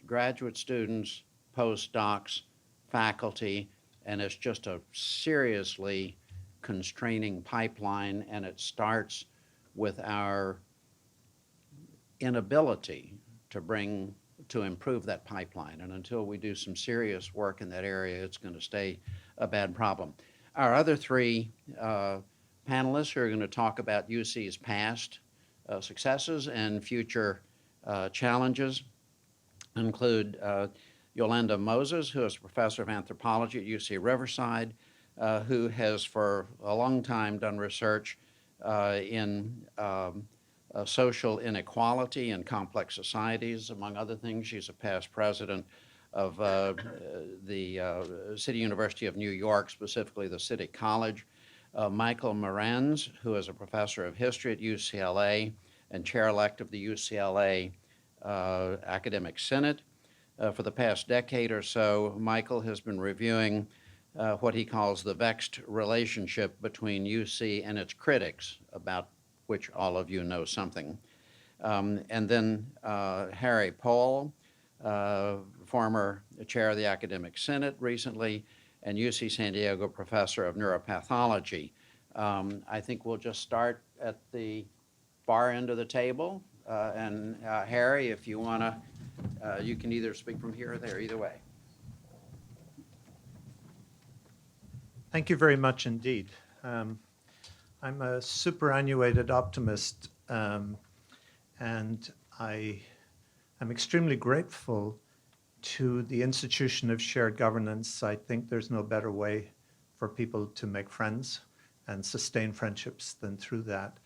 B: graduate students, postdocs, faculty, and it's just a seriously constraining pipeline, and it starts with our inability to improve that pipeline. And until we do some serious work in that area, it's going to stay a bad problem. Our other three panelists who are going to talk about UC's past successes and future challenges include Yolanda Moses, who is a professor of anthropology at UC Riverside, who has for a long time done research in social inequality in complex societies. Among other things, she's a past president of the City University of New York, specifically the City College. Michael Moranz, who is a professor of history at UCLA and chair-elect of the UCLA Academic Senate. For the past decade or so, Michael has been reviewing what he calls the vexed relationship between UC and its critics, about which all of you know something. And then Harry Pohl, former chair of the Academic Senate recently, and UC San Diego professor of neuropathology. I think we'll just start at the far end of the table. And Harry, if you want to, you can either speak from here or there, either way.
E: Thank you very much indeed. I'm a superannuated optimist, and I am extremely grateful to the institution of shared governance. I think there's no better way for people to make friends and sustain friendships than through that,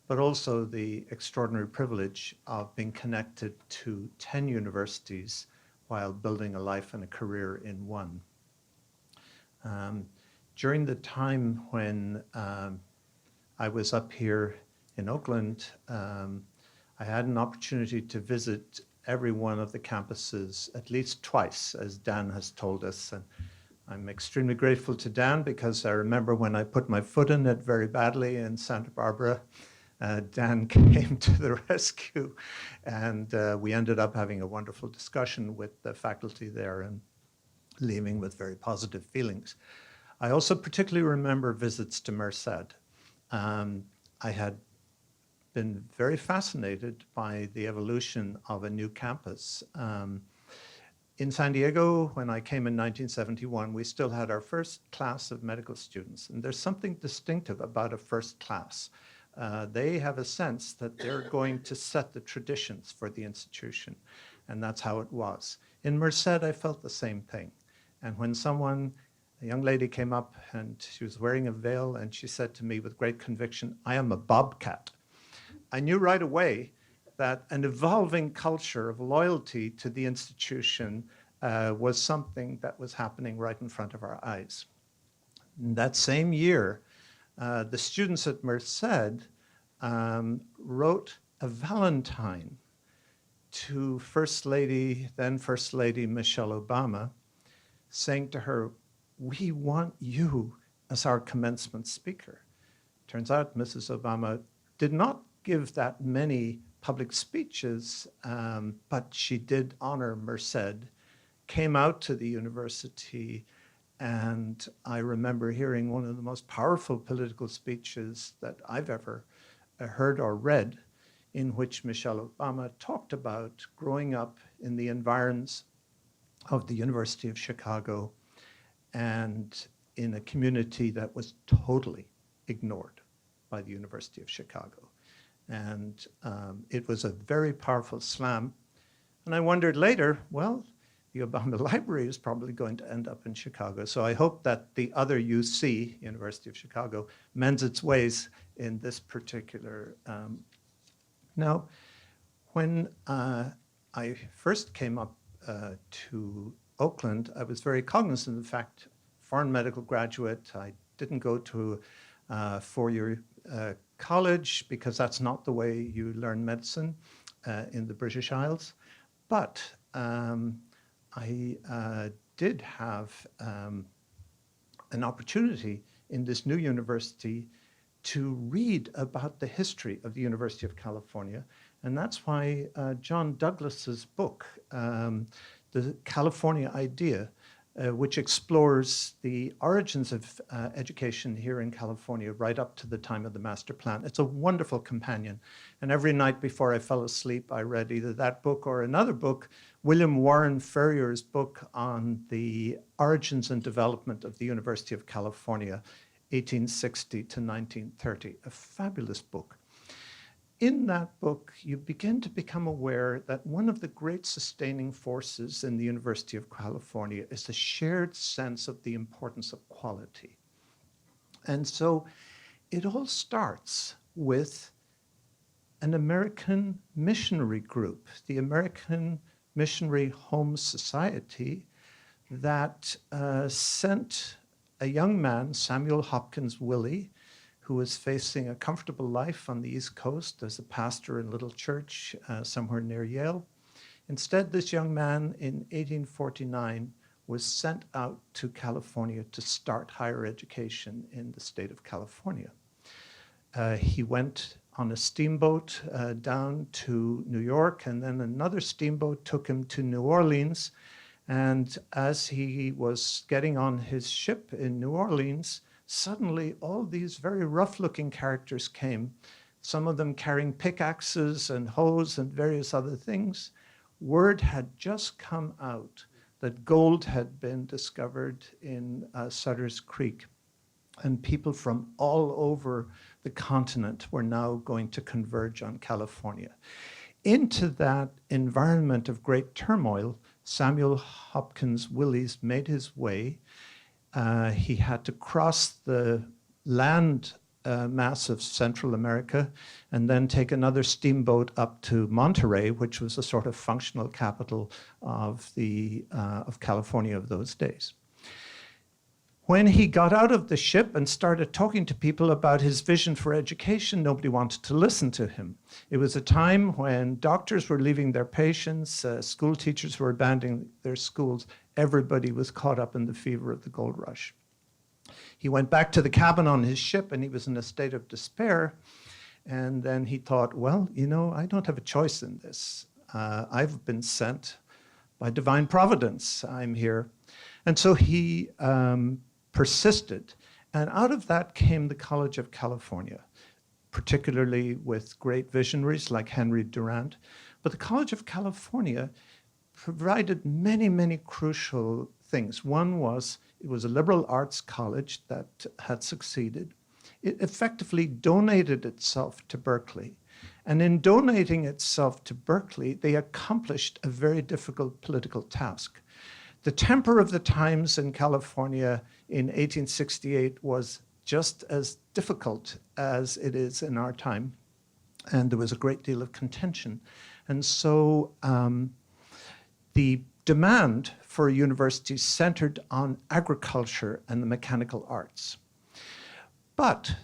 E: but also the extraordinary privilege of being connected to 10 universities while building a life and a career in one. During the time when I was up here in Oakland, I had an opportunity to visit every one of the campuses at least twice, as Dan has told us. And I'm extremely grateful to Dan because I remember when I put my foot in it very badly in Santa Barbara, Dan came to the rescue, and we ended up having a wonderful discussion with the faculty there and leaving with very positive feelings. I also particularly remember visits to Merced. I had been very fascinated by the evolution of a new campus. In San Diego, when I came in 1971, we still had our first class of medical students, and there's something distinctive about a first class. They have a sense that they're going to set the traditions for the institution, and that's how it was. In Merced, I felt the same thing. And when a young lady came up and she was wearing a veil, and she said to me with great conviction, "I am a bobcat," I knew right away that an evolving culture of loyalty to the institution was something that was happening right in front of our eyes. In that same year, the students at Merced wrote a Valentine to then First Lady Michelle Obama, saying to her, "We want you as our commencement speaker." Turns out Mrs. Obama did not give that many public speeches, but she did honor Merced, came out to the university, and I remember hearing one of the most powerful political speeches that I've ever heard or read, in which Michelle Obama talked about growing up in the environs of the University of Chicago and in a community that was totally ignored by the University of Chicago. And it was a very powerful slam. And I wondered later, well, the Obama Library is probably going to end up in Chicago. So I hope that the other UC, University of Chicago, mends its ways in this particular. Now, when I first came up to Oakland, I was very cognizant of the fact, foreign medical graduate, I didn't go to a four-year college because that's not the way you learn medicine in the British Isles. But I did have an opportunity in this new university to read about the history of the University of California. And that's why John Douglas's book, The California Idea, which explores the origins of education here in California right up to the time of the master plan. It's a wonderful companion. And every night before I fell asleep, I read either that book or another book, William Warren Ferrier's book on the origins and development of the University of California, 1860 to 1930, a fabulous book. In that book, you begin to become aware that one of the great sustaining forces in the University of California is a shared sense of the importance of quality. And so it all starts with an American missionary group, the American Missionary Home Society that sent a young man, Samuel Hopkins Willie, who was facing a comfortable life on the East Coast as a pastor in a little church somewhere near Yale. Instead, this young man in 1849 was sent out to California to start higher education in the state of California. He went on a steamboat down to New York, and then another steamboat took him to New Orleans. And as he was getting on his ship in New Orleans, suddenly all these very rough-looking characters came, some of them carrying pickaxes and hoes and various other things. Word had just come out that gold had been discovered in Sutter's Creek, and people from all over the continent were now going to converge on California. Into that environment of great turmoil, Samuel Hopkins Willies made his way. He had to cross the land mass of Central America and then take another steamboat up to Monterey, which was a sort of functional capital of California of those days. When he got out of the ship and started talking to people about his vision for education, nobody wanted to listen to him. It was a time when doctors were leaving their patients, school teachers were abandoning their schools. Everybody was caught up in the fever of the gold rush. He went back to the cabin on his ship and he was in a state of despair. And then he thought, well, you know, I don't have a choice in this. I've been sent by divine providence. I'm here. And so he persisted. And out of that came the College of California, particularly with great visionaries like Henry Durant. But the College of California provided many, many crucial things. One was, it was a liberal arts college that had succeeded. It effectively donated itself to Berkeley. And in donating itself to Berkeley, they accomplished a very difficult political task. The temper of the times in California in 1868 was just as difficult as it is in our time. And there was a great deal of contention. And so the demand for a university centered on agriculture and the mechanical arts. But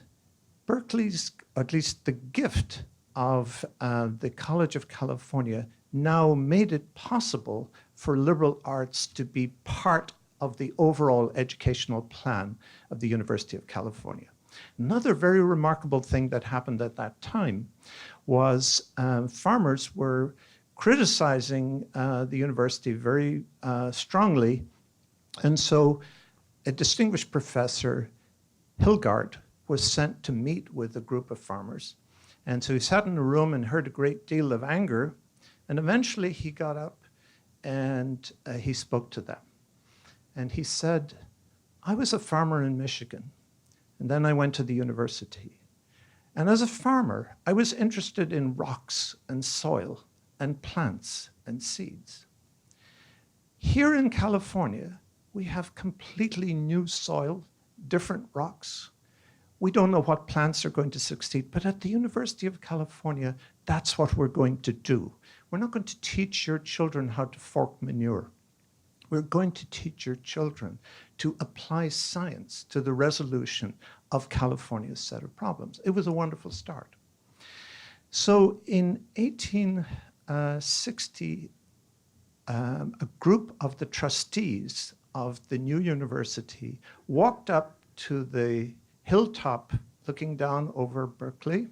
E: Berkeley's, at least the gift of the College of California, now made it possible for liberal arts to be part of the overall educational plan of the University of California. Another very remarkable thing that happened at that time was farmers were criticizing the university very strongly. And so a distinguished professor, Hilgard, was sent to meet with a group of farmers. And so he sat in a room and heard a great deal of anger. And eventually he got up and he spoke to them. And he said, I was a farmer in Michigan, and then I went to the university. And as a farmer, I was interested in rocks and soil and plants and seeds. Here in California, we have completely new soil, different rocks. We don't know what plants are going to succeed, but at the University of California, that's what we're going to do. We're not going to teach your children how to fork manure. We're going to teach your children to apply science to the resolution of California's set of problems. It was a wonderful start. So in 1860, a group of the trustees of the new university walked up to the hilltop looking down over Berkeley,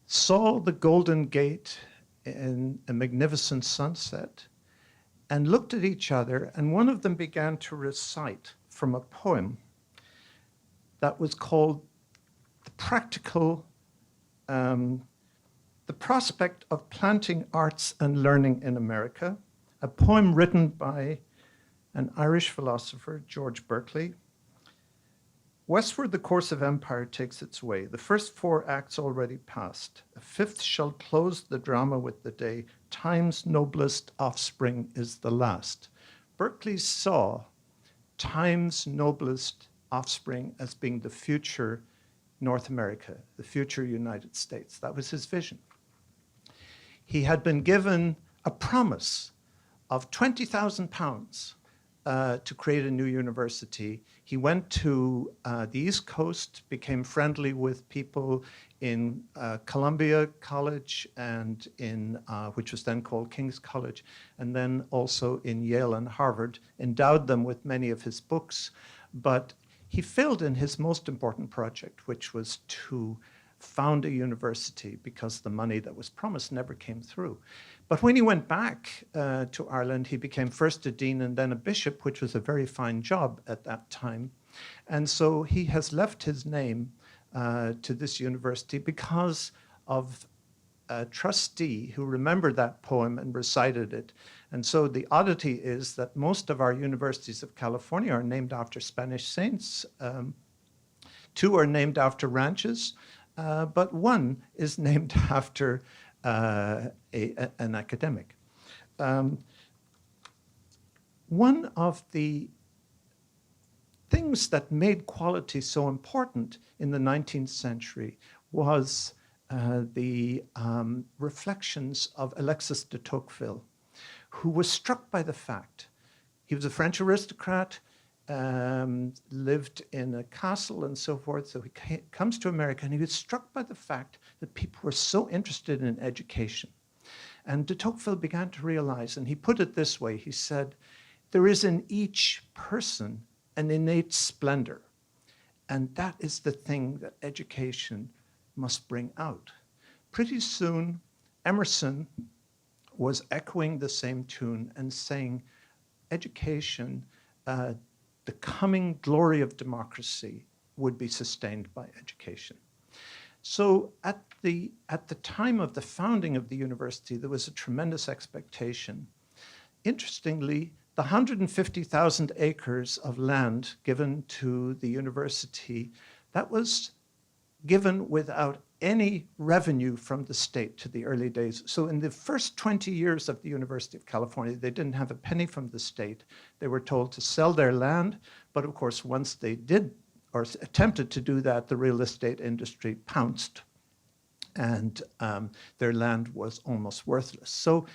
E: saw the Golden Gate in a magnificent sunset, and looked at each other, and one of them began to recite from a poem that was called The Prospect of Planting Arts and Learning in America, a poem written by an Irish philosopher, George Berkeley. Westward the course of empire takes its way, the first 4 acts already past. A 5th shall close the drama with the day. Time's noblest offspring is the last. Berkeley saw time's noblest offspring as being the future North America, the future United States. That was his vision. He had been given a promise of £20,000 to create a new university. He went to the East Coast, became friendly with people in Columbia College and in, which was then called King's College, and then also in Yale and Harvard, endowed them with many of his books. But he failed in his most important project, which was to found a university, because the money that was promised never came through. But when he went back to Ireland, he became first a dean and then a bishop, which was a very fine job at that time. And so he has left his name to this university because of a trustee who remembered that poem and recited it. And so the oddity is that most of our universities of California are named after Spanish saints. 2 are named after ranches. But 1 is named after an academic. One of the things that made quality so important in the 19th century was the reflections of Alexis de Tocqueville, who was struck by the fact he was a French aristocrat, lived in a castle and so forth. So he comes to America and he was struck by the fact that people were so interested in education. And de Tocqueville began to realize, and he put it this way, he said, there is in each person an innate splendor. And that is the thing that education must bring out. Pretty soon, Emerson was echoing the same tune and saying, education, the coming glory of democracy would be sustained by education. So at the time of the founding of the university, there was a tremendous expectation. Interestingly, the 150,000 acres of land given to the university, that was given without any revenue from the state to the early days. So in the first 20 years of the University of California, they didn't have a penny from the state. They were told to sell their land, but of course, once they did or attempted to do that, the real estate industry pounced, and their land was almost worthless. So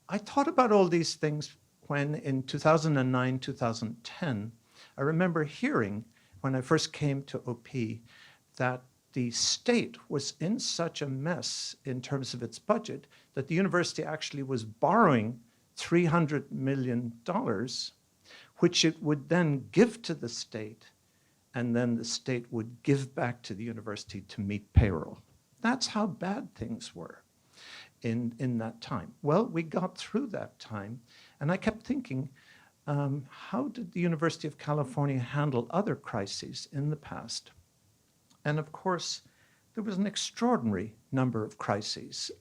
E: I thought about all these things when in 2009, 2010, I remember hearing when I first came to OP that the state was in such a mess in terms of its budget that the university actually was borrowing $300 million, which it would then give to the state, and then the state would give back to the university to meet payroll. That's how bad things were in that time. Well, we got through that time, and I kept thinking, how did the University of California handle other crises in the past? And of course, there was an extraordinary number of crises.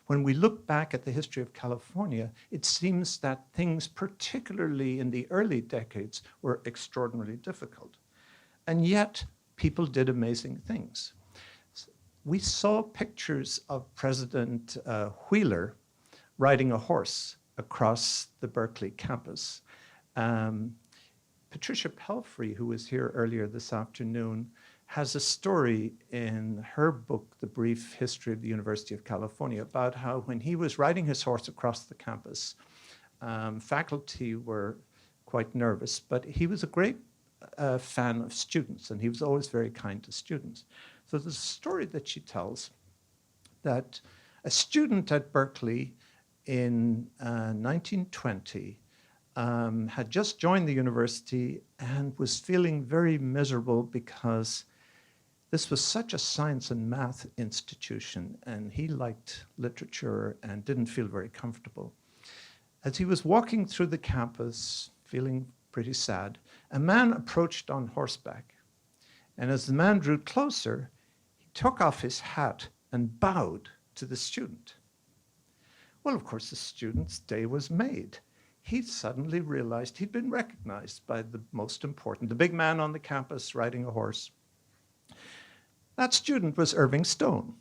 E: When we look back at the history of California, it seems that things, particularly in the early decades, were extraordinarily difficult. And yet, people did amazing things. We saw pictures of President Wheeler riding a horse across the Berkeley campus. Patricia Pelfrey, who was here earlier this afternoon, has a story in her book, The Brief History of the University of California, about how when he was riding his horse across the campus, faculty were quite nervous, but he was a great fan of students, and he was always very kind to students. So there's a story that she tells that a student at Berkeley in 1920 had just joined the university and was feeling very miserable because this was such a science and math institution, and he liked literature and didn't feel very comfortable. As he was walking through the campus, feeling pretty sad, a man approached on horseback. And as the man drew closer, he took off his hat and bowed to the student. Well, of course, the student's day was made. He suddenly realized he'd been recognized by the most important, the big man on the campus riding a horse. That student was Irving Stone.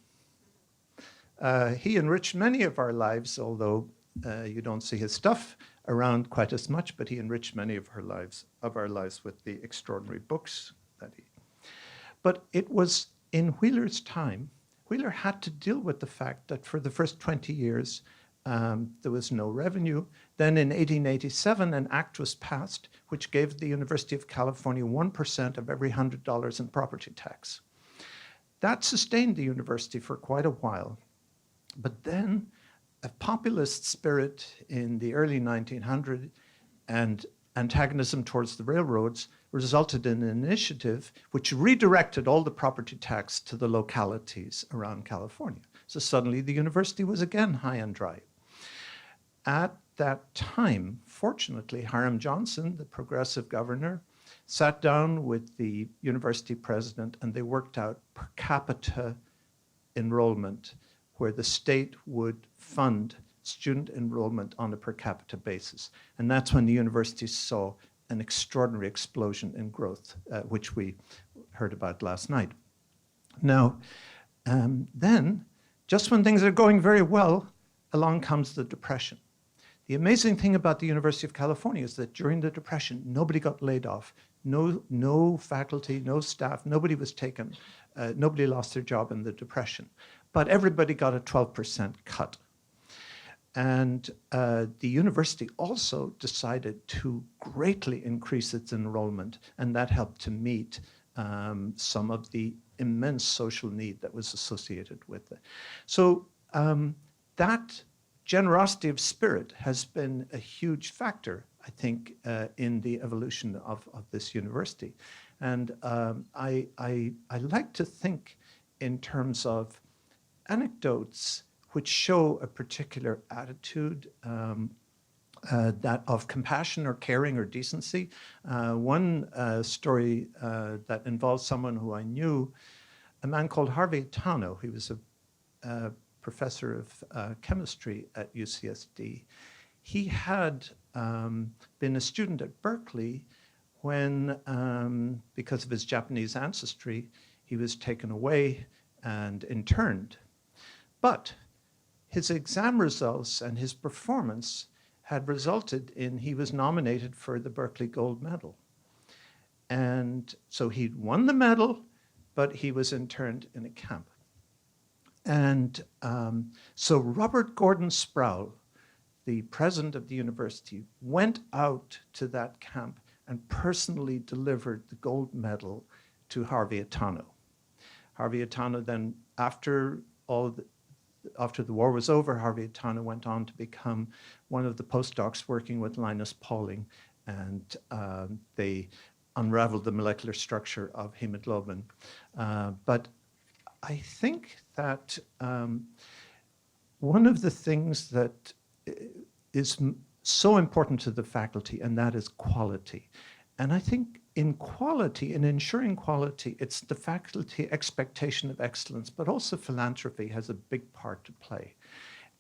E: He enriched many of our lives, although you don't see his stuff around quite as much, but he enriched many of our lives with the extraordinary books that he. But it was in Wheeler's time, Wheeler had to deal with the fact that for the first 20 years, there was no revenue. Then in 1887, an act was passed which gave the University of California 1% of every $100 in property tax. That sustained the university for quite a while. But then a populist spirit in the early 1900s and antagonism towards the railroads resulted in an initiative which redirected all the property tax to the localities around California. So suddenly the university was again high and dry. At that time, fortunately, Hiram Johnson, the progressive governor, sat down with the university president and they worked out per capita enrollment where the state would fund student enrollment on a per capita basis. And that's when the university saw an extraordinary explosion in growth, which we heard about last night. Now, then, just when things are going very well, along comes the Depression. The amazing thing about the University of California is that during the Depression, nobody got laid off. No faculty, no staff, nobody was taken, nobody lost their job in the Depression. But everybody got a 12% cut. And the university also decided to greatly increase its enrollment, and that helped to meet some of the immense social need that was associated with it. So that generosity of spirit has been a huge factor, I think, in the evolution of this university. And I like to think in terms of anecdotes which show a particular attitude that of compassion or caring or decency. One story that involves someone who I knew, a man called Harvey Tano. He was a professor of chemistry at UCSD. He had been a student at Berkeley when, because of his Japanese ancestry, he was taken away and interned. But his exam results and his performance had resulted in he was nominated for the Berkeley Gold Medal. And so he'd won the medal, but he was interned in a camp. And so Robert Gordon Sproul, the president of the university, went out to that camp and personally delivered the gold medal to Harvey Tano. Harvey Tano then, after the war was over, Harvey Tano went on to become one of the postdocs working with Linus Pauling, and they unraveled the molecular structure of hemoglobin. But I think that one of the things that is so important to the faculty, and that is quality. And I think in quality, in ensuring quality, it's the faculty expectation of excellence, but also philanthropy has a big part to play.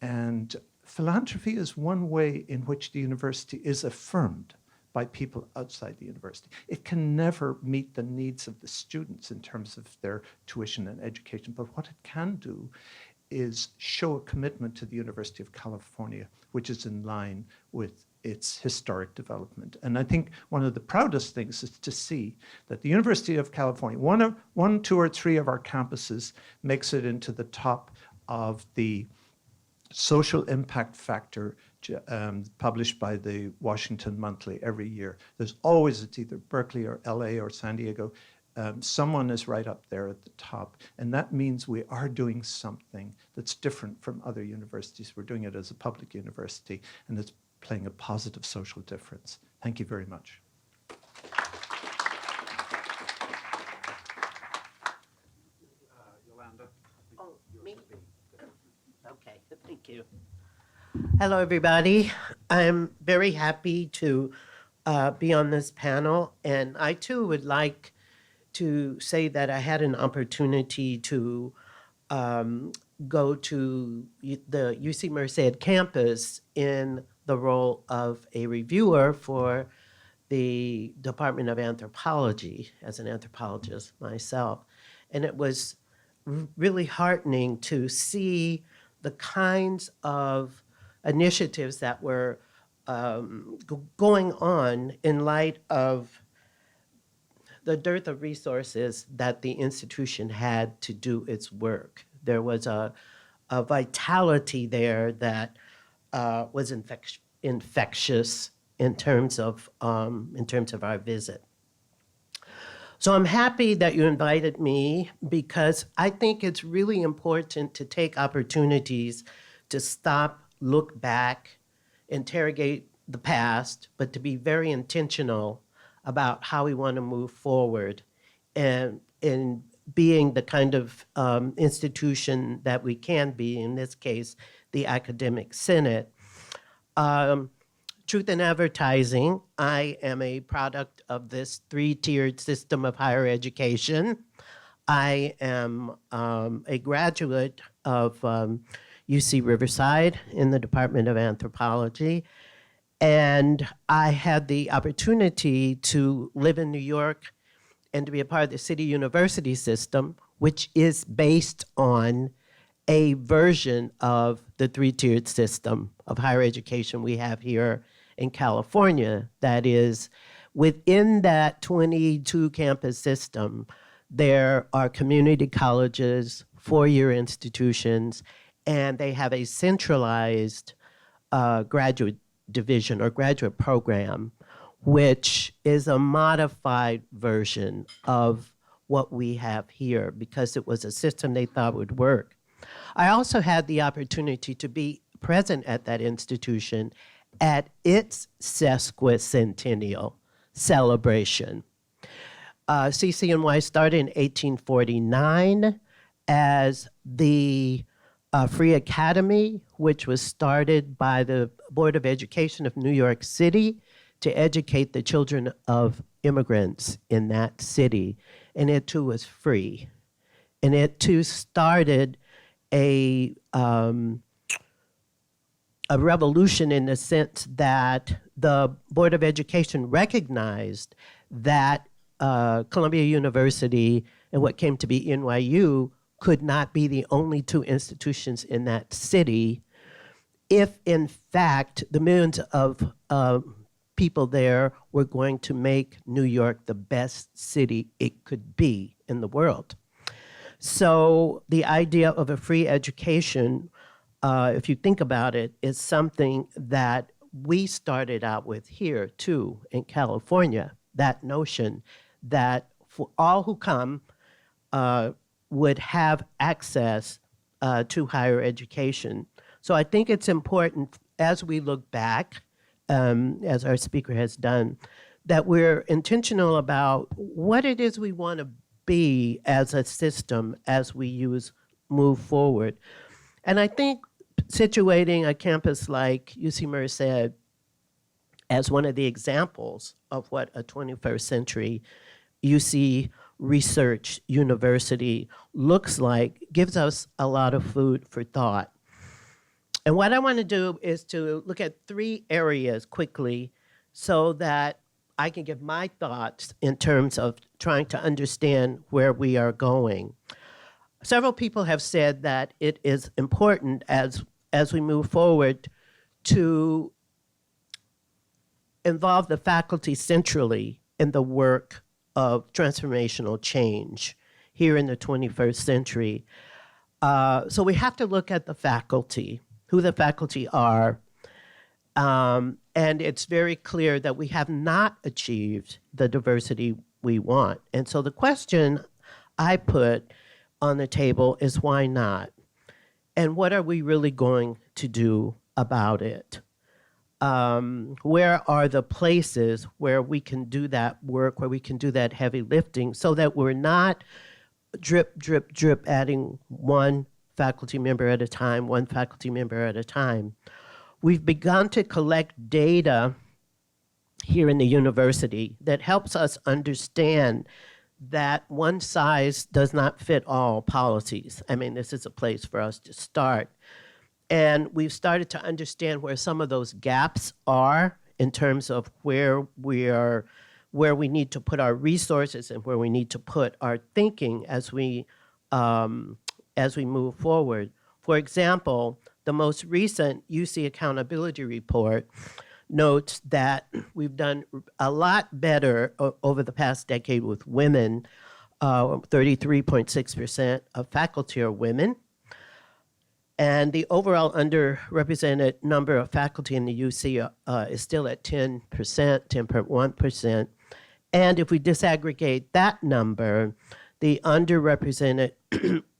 E: And philanthropy is one way in which the university is affirmed by people outside the university. It can never meet the needs of the students in terms of their tuition and education, but what it can do is show a commitment to the University of California, which is in line with its historic development. And I think one of the proudest things is to see that the University of California, one, two, or three of our campuses makes it into the top of the social impact factor published by the Washington Monthly every year. There's always, it's either Berkeley or LA or San Diego. Someone is right up there at the top. And that means we are doing something that's different from other universities. We're doing it as a public university, and it's playing a positive social difference. Thank you very much.
B: Yolanda.
F: Oh, me? Okay, thank you. Hello, everybody. I'm very happy to be on this panel, and I too would like to say that I had an opportunity to go to the UC Merced campus in the role of a reviewer for the Department of Anthropology as an anthropologist myself. And it was really heartening to see the kinds of initiatives that were going on in light of the dearth of resources that the institution had to do its work. There was a vitality there that was infectious in terms of our visit. So I'm happy that you invited me because I think it's really important to take opportunities to stop, look back, interrogate the past, but to be very intentional about how we want to move forward and in being the kind of institution that we can be, in this case, the academic senate. Truth in advertising, I am a product of this three-tiered system of higher education. I am a graduate of UC Riverside in the Department of Anthropology, and I had the opportunity to live in New York and to be a part of the City University system, which is based on a version of the three-tiered system of higher education we have here in California. That is, within that 22 campus system, there are community colleges, four-year institutions, and they have a centralized graduate division or graduate program, which is a modified version of what we have here because it was a system they thought would work. I also had the opportunity to be present at that institution at its sesquicentennial celebration. CCNY started in 1849 as the Free Academy, which was started by the Board of Education of New York City to educate the children of immigrants in that city. And it too was free. And it too started a revolution in the sense that the Board of Education recognized that Columbia University and what came to be NYU could not be the only two institutions in that city if, in fact, the millions of people there were going to make New York the best city it could be in the world. So the idea of a free education, if you think about it, is something that we started out with here, too, in California, that notion that for all who come would have access to higher education. So I think it's important, as we look back, as our speaker has done, that we're intentional about what it is we want to be as a system as we move forward. And I think situating a campus like UC Merced as one of the examples of what a 21st century UC research university looks like gives us a lot of food for thought. And what I want to do is to look at three areas quickly so that I can give my thoughts in terms of trying to understand where we are going. Several people have said that it is important as we move forward to involve the faculty centrally in the work of transformational change here in the 21st century. So we have to look at the faculty, who the faculty are, and it's very clear that we have not achieved the diversity we want. And so the question I put on the table is why not? And what are we really going to do about it? Where are the places where we can do that work, where we can do that heavy lifting so that we're not drip, drip, drip adding one faculty member at a time, one faculty member at a time. We've begun to collect data here in the university that helps us understand that one size does not fit all policies. I mean, this is a place for us to start. And we've started to understand where some of those gaps are in terms of where we need to put our resources and where we need to put our thinking as we move forward. For example, the most recent UC Accountability Report notes that we've done a lot better over the past decade with women. 33.6% of faculty are women. And the overall underrepresented number of faculty in the UC is still at 10%, 10.1%. And if we disaggregate that number, the underrepresented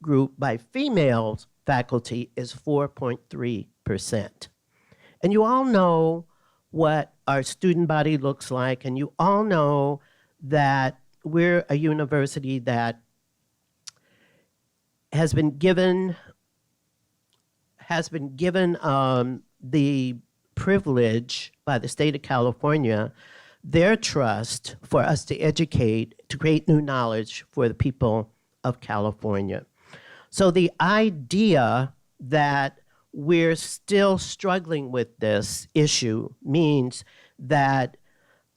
F: group by female faculty is 4.3%. And you all know what our student body looks like, and you all know that we're a university that has been given the privilege by the state of California, their trust for us to educate, to create new knowledge for the people of California. So the idea that we're still struggling with this issue means that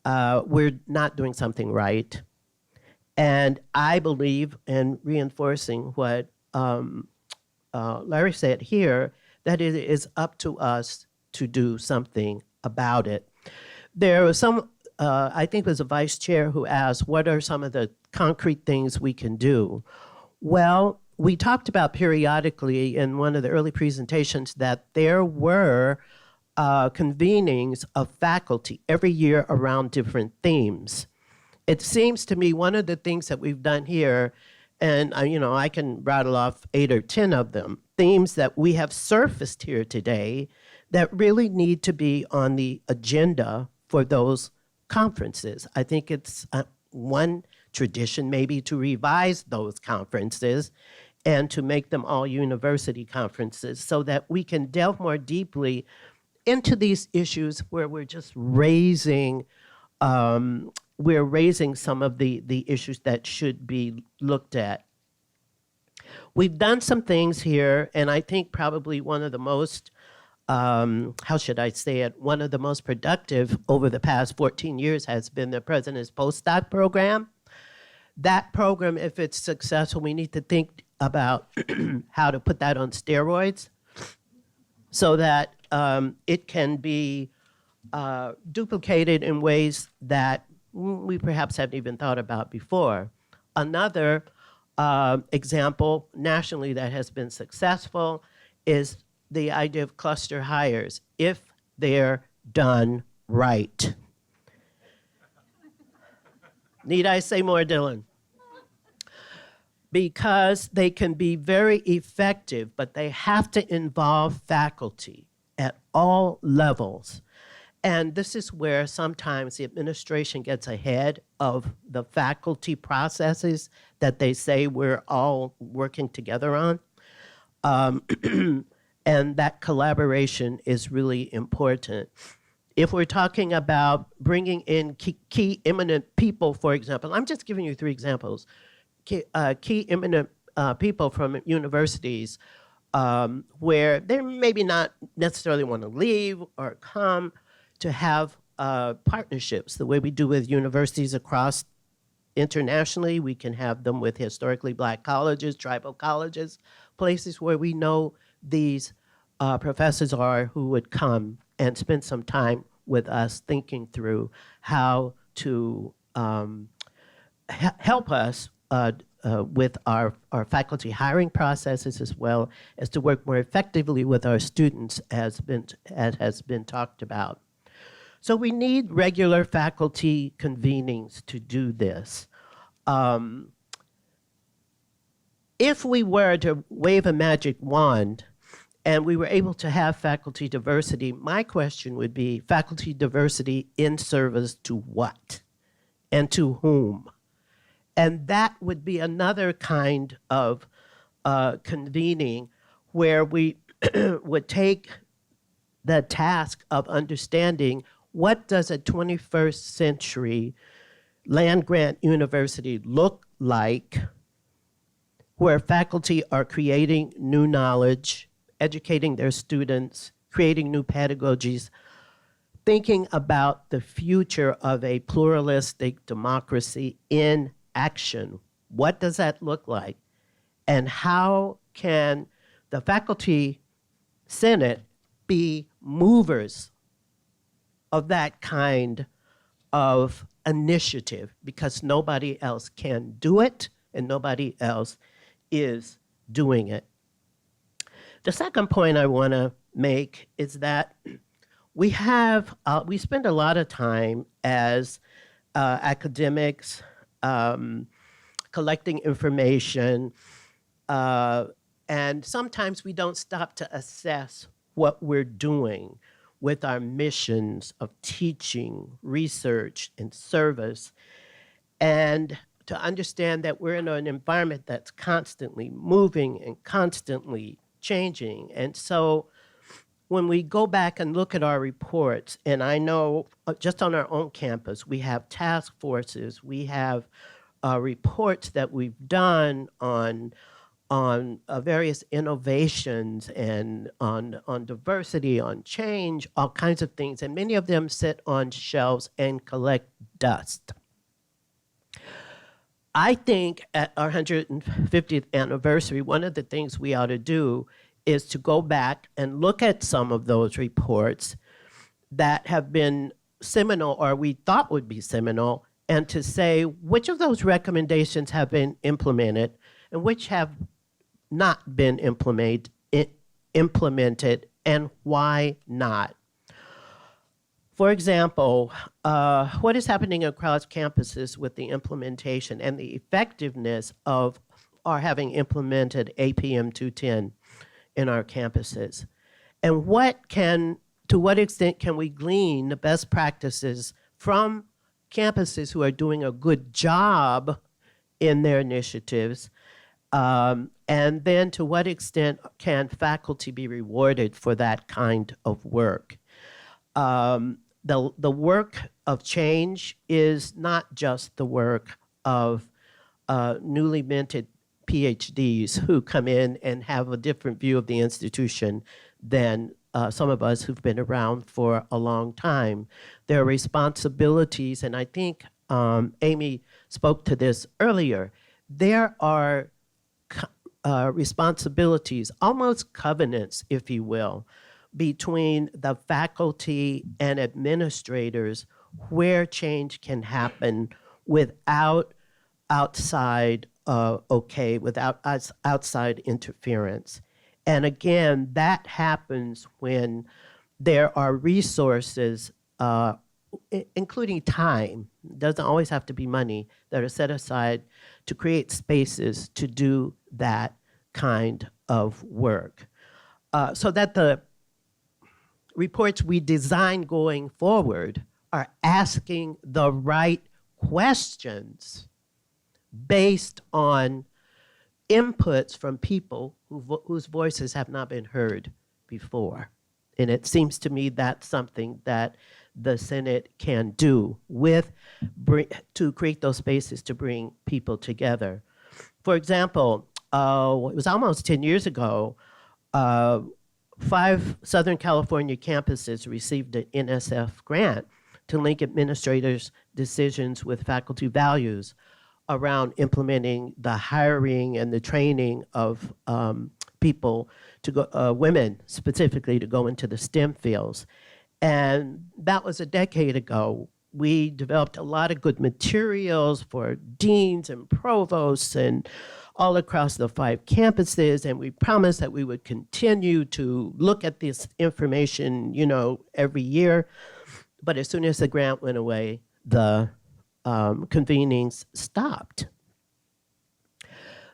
F: we're not doing something right. And I believe, and reinforcing what Larry said here, that it is up to us to do something about it. There was some, I think it was a vice chair who asked, what are some of the concrete things we can do? Well, we talked about periodically in one of the early presentations that there were convenings of faculty every year around different themes. It seems to me one of the things that we've done here, and I can rattle off 8 or 10 of them, themes that we have surfaced here today that really need to be on the agenda for those conferences. I think it's one tradition maybe to revise those conferences and to make them all university conferences so that we can delve more deeply into these issues where we're just raising some of the issues that should be looked at. We've done some things here, and I think probably one of the most, one of the most productive over the past 14 years has been the President's Postdoc Program. That program, if it's successful, we need to think about how to put that on steroids so that it can be duplicated in ways that we perhaps haven't even thought about before. Another example nationally that has been successful is the idea of cluster hires, if they're done right. Need I say more, Dylan? Because they can be very effective, but they have to involve faculty at all levels. And this is where sometimes the administration gets ahead of the faculty processes that they say we're all working together on. And that collaboration is really important. If we're talking about bringing in key eminent people, for example, I'm just giving you 3 examples. Key eminent people from universities where they maybe not necessarily want to leave or come, to have partnerships the way we do with universities across internationally. We can have them with historically Black colleges, tribal colleges, places where we know these professors are who would come and spend some time with us thinking through how to help us with our faculty hiring processes, as well as to work more effectively with our students, as has been talked about. So we need regular faculty convenings to do this. If we were to wave a magic wand and we were able to have faculty diversity, my question would be faculty diversity in service to what and to whom? And that would be another kind of convening where we would take the task of understanding what does a 21st century land-grant university look like, where faculty are creating new knowledge, educating their students, creating new pedagogies, thinking about the future of a pluralistic democracy in action. What does that look like? And how can the faculty senate be movers of that kind of initiative? Because nobody else can do it and nobody else is doing it. The second point I want to make is that we spend a lot of time as academics collecting information, and sometimes we don't stop to assess what we're doing with our missions of teaching, research, and service, and to understand that we're in an environment that's constantly moving and constantly changing. And so when we go back and look at our reports, and I know just on our own campus, we have task forces, we have reports that we've done on various innovations and on diversity, on change, all kinds of things, and many of them sit on shelves and collect dust. I think at our 150th anniversary, one of the things we ought to do is to go back and look at some of those reports that have been seminal or we thought would be seminal, and to say which of those recommendations have been implemented and which have not been implemented, and why not. For example, what is happening across campuses with the implementation and the effectiveness of our having implemented APM 210 in our campuses? And to what extent can we glean the best practices from campuses who are doing a good job in their initiatives? And then to what extent can faculty be rewarded for that kind of work? The work of change is not just the work of newly minted PhDs who come in and have a different view of the institution than some of us who've been around for a long time. There are responsibilities, and I think Amy spoke to this earlier. There are responsibilities, almost covenants, if you will, between the faculty and administrators where change can happen without outside outside interference. And again, that happens when there are resources, including time, it doesn't always have to be money, that are set aside to create spaces to do that kind of work. So that the reports we design going forward are asking the right questions based on inputs from people whose voices have not been heard before. And it seems to me that's something that the Senate can do to create those spaces to bring people together. For example, it was almost 10 years ago, 5 Southern California campuses received an NSF grant to link administrators' decisions with faculty values around implementing the hiring and the training of people to go, women specifically, to go into the STEM fields. And that was a decade ago. We developed a lot of good materials for deans and provosts and all across the 5 campuses, and we promised that we would continue to look at this information, every year. But as soon as the grant went away, the convenings stopped.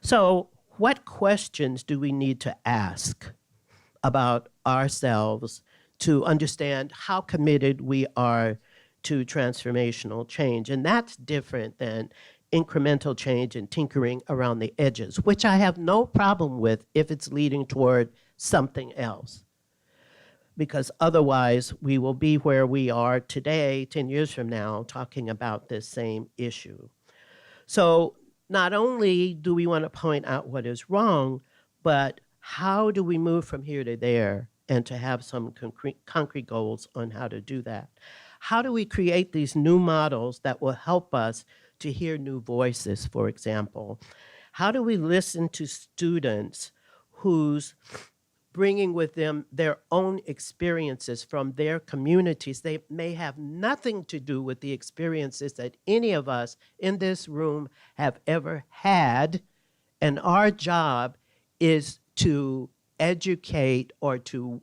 F: So what questions do we need to ask about ourselves to understand how committed we are to transformational change? And that's different than incremental change and tinkering around the edges, which I have no problem with if it's leading toward something else. Because otherwise, we will be where we are today, 10 years from now, talking about this same issue. So not only do we want to point out what is wrong, but how do we move from here to there and to have some concrete goals on how to do that? How do we create these new models that will help us to hear new voices, for example? How do we listen to students who's bringing with them their own experiences from their communities? They may have nothing to do with the experiences that any of us in this room have ever had, and our job is to educate or to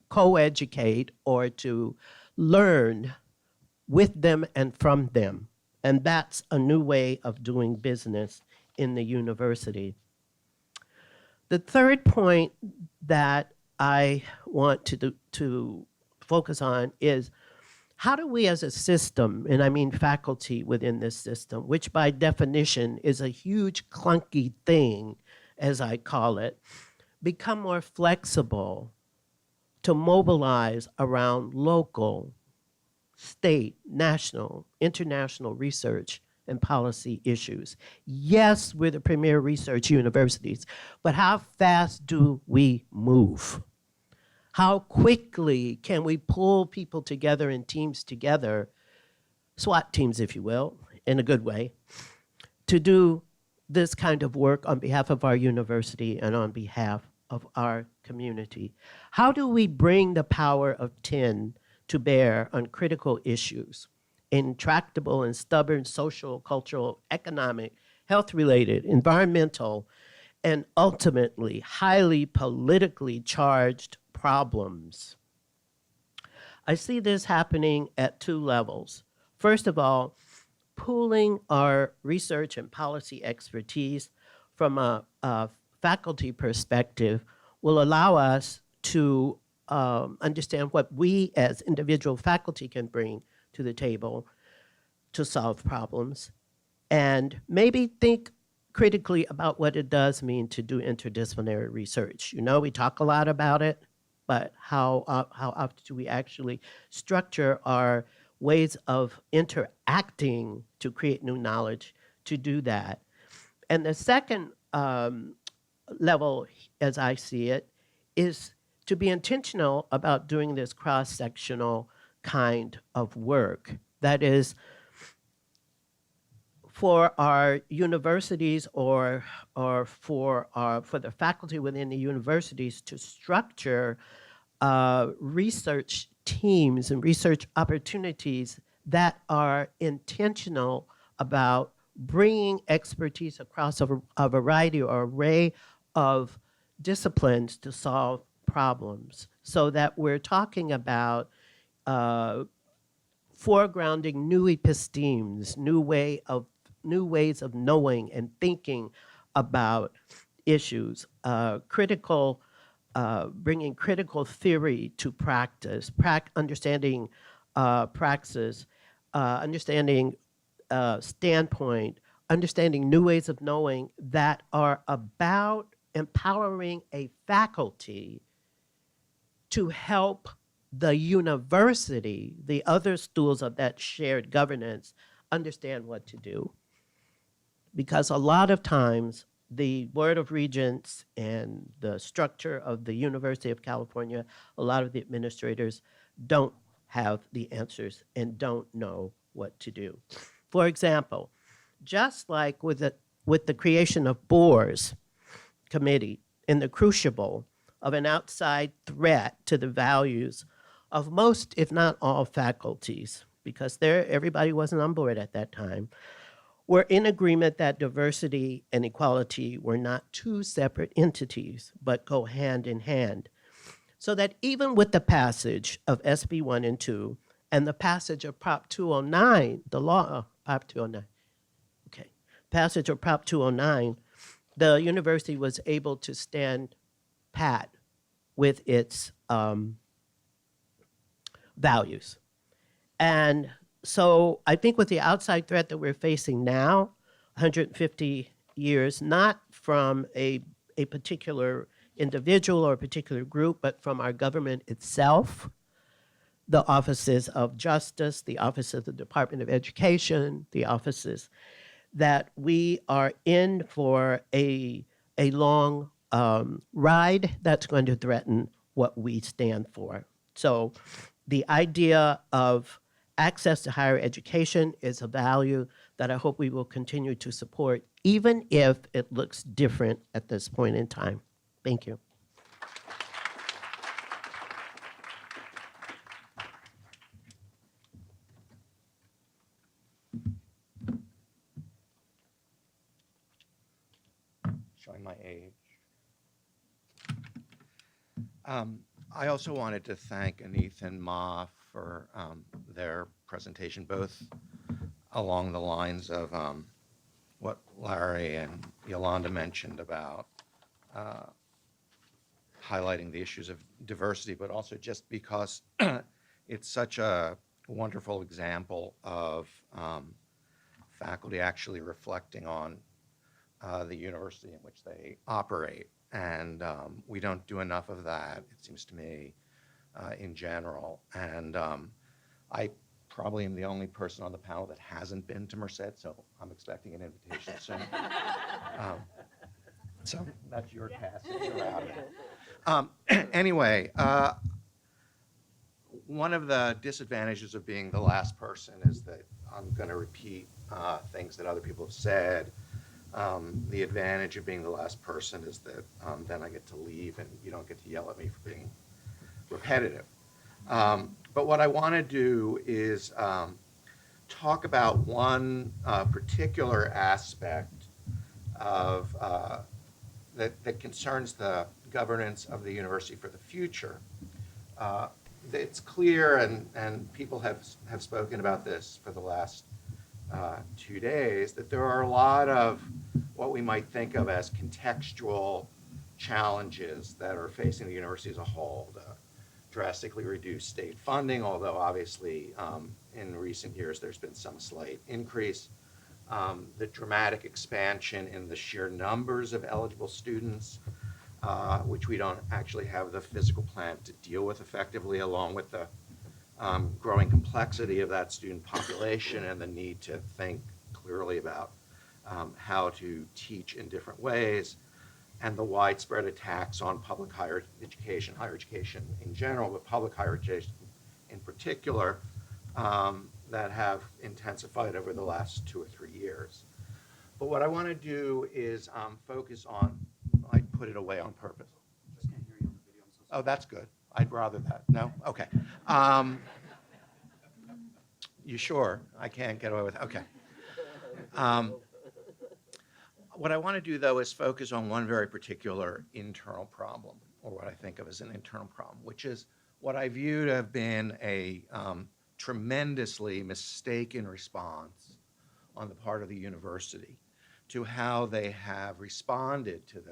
F: co-educate or to learn with them and from them. And that's a new way of doing business in the university. The third point that I want to focus on is how do we as a system, and I mean faculty within this system, which by definition is a huge clunky thing, as I call it, become more flexible to mobilize around local, state, national, international research and policy issues. Yes, we're the premier research universities, but how fast do we move? How quickly can we pull people together in teams together, SWAT teams, if you will, in a good way, to do this kind of work on behalf of our university and on behalf of our community? How do we bring the power of 10 to bear on critical issues, intractable and stubborn social, cultural, economic, health-related, environmental, and ultimately highly politically charged problems? I see this happening at two levels. First of all, pooling our research and policy expertise from a faculty perspective will allow us to understand what we as individual faculty can bring to the table to solve problems, and maybe think critically about what it does mean to do interdisciplinary research. You know, we talk a lot about it, but how often do we actually structure our ways of interacting to create new knowledge to do that? And the second level, as I see it, is to be intentional about doing this cross-sectional kind of work. That is, for our universities or for the faculty within the universities to structure research teams and research opportunities that are intentional about bringing expertise across a variety or array of disciplines to solve problems, so that we're talking about foregrounding new epistemes, new ways of knowing and thinking about issues, bringing critical theory to practice, understanding praxis, understanding standpoint, understanding new ways of knowing that are about empowering a faculty to help the university, the other stools of that shared governance, understand what to do. Because a lot of times, the Board of Regents and the structure of the University of California, a lot of the administrators don't have the answers and don't know what to do. For example, just like with the creation of Bohr's committee in the crucible of an outside threat to the values of most, if not all, faculties, because everybody wasn't on board at that time, were in agreement that diversity and equality were not two separate entities, but go hand in hand. So that even with the passage of SB 1 and 2 and the passage of Prop 209, the law, Prop 209, okay, passage of Prop 209, the university was able to stand pat with its values. And so I think with the outside threat that we're facing now, 150 years, not from a particular individual or a particular group, but from our government itself, the offices of justice, the office of the Department of Education, the offices, that we are in for a long ride that's going to threaten what we stand for. So the idea of access to higher education is a value that I hope we will continue to support, even if it looks different at this point in time. Thank you.
G: Showing my age. I also wanted to thank Anith and Ma for their presentation, both along the lines of what Larry and Yolanda mentioned about highlighting the issues of diversity, but also just because it's such a wonderful example of faculty actually reflecting on the university in which they operate. And we don't do enough of that, it seems to me, in general. And I probably am the only person on the panel that hasn't been to Merced, so I'm expecting an invitation soon. So that's your task. You're out of it. Anyway, one of the disadvantages of being the last person is that I'm going to repeat things that other people have said. The advantage of being the last person is that then I get to leave and you don't get to yell at me for being repetitive. But what I want to do is talk about one particular aspect of that concerns the governance of the university for the future. It's clear, and people have spoken about this for the last 2 days, that there are a lot of what we might think of as contextual challenges that are facing the university as a whole. The drastically reduced state funding, although obviously in recent years there's been some slight increase. The dramatic expansion in the sheer numbers of eligible students, which we don't actually have the physical plant to deal with effectively, along with the growing complexity of that student population and the need to think clearly about how to teach in different ways, and the widespread attacks on public higher education in general, but public higher education in particular, that have intensified over the last 2 or 3 years. But what I want to do is focus on, I put it away on purpose. Just can't hear you on the video. I'm so sorry. Oh, that's good. I'd rather that. No? Okay. You sure? I can't get away with it. Okay. What I want to do, though, is focus on one very particular internal problem, or what I think of as an internal problem, which is what I view to have been a tremendously mistaken response on the part of the university to how they have responded to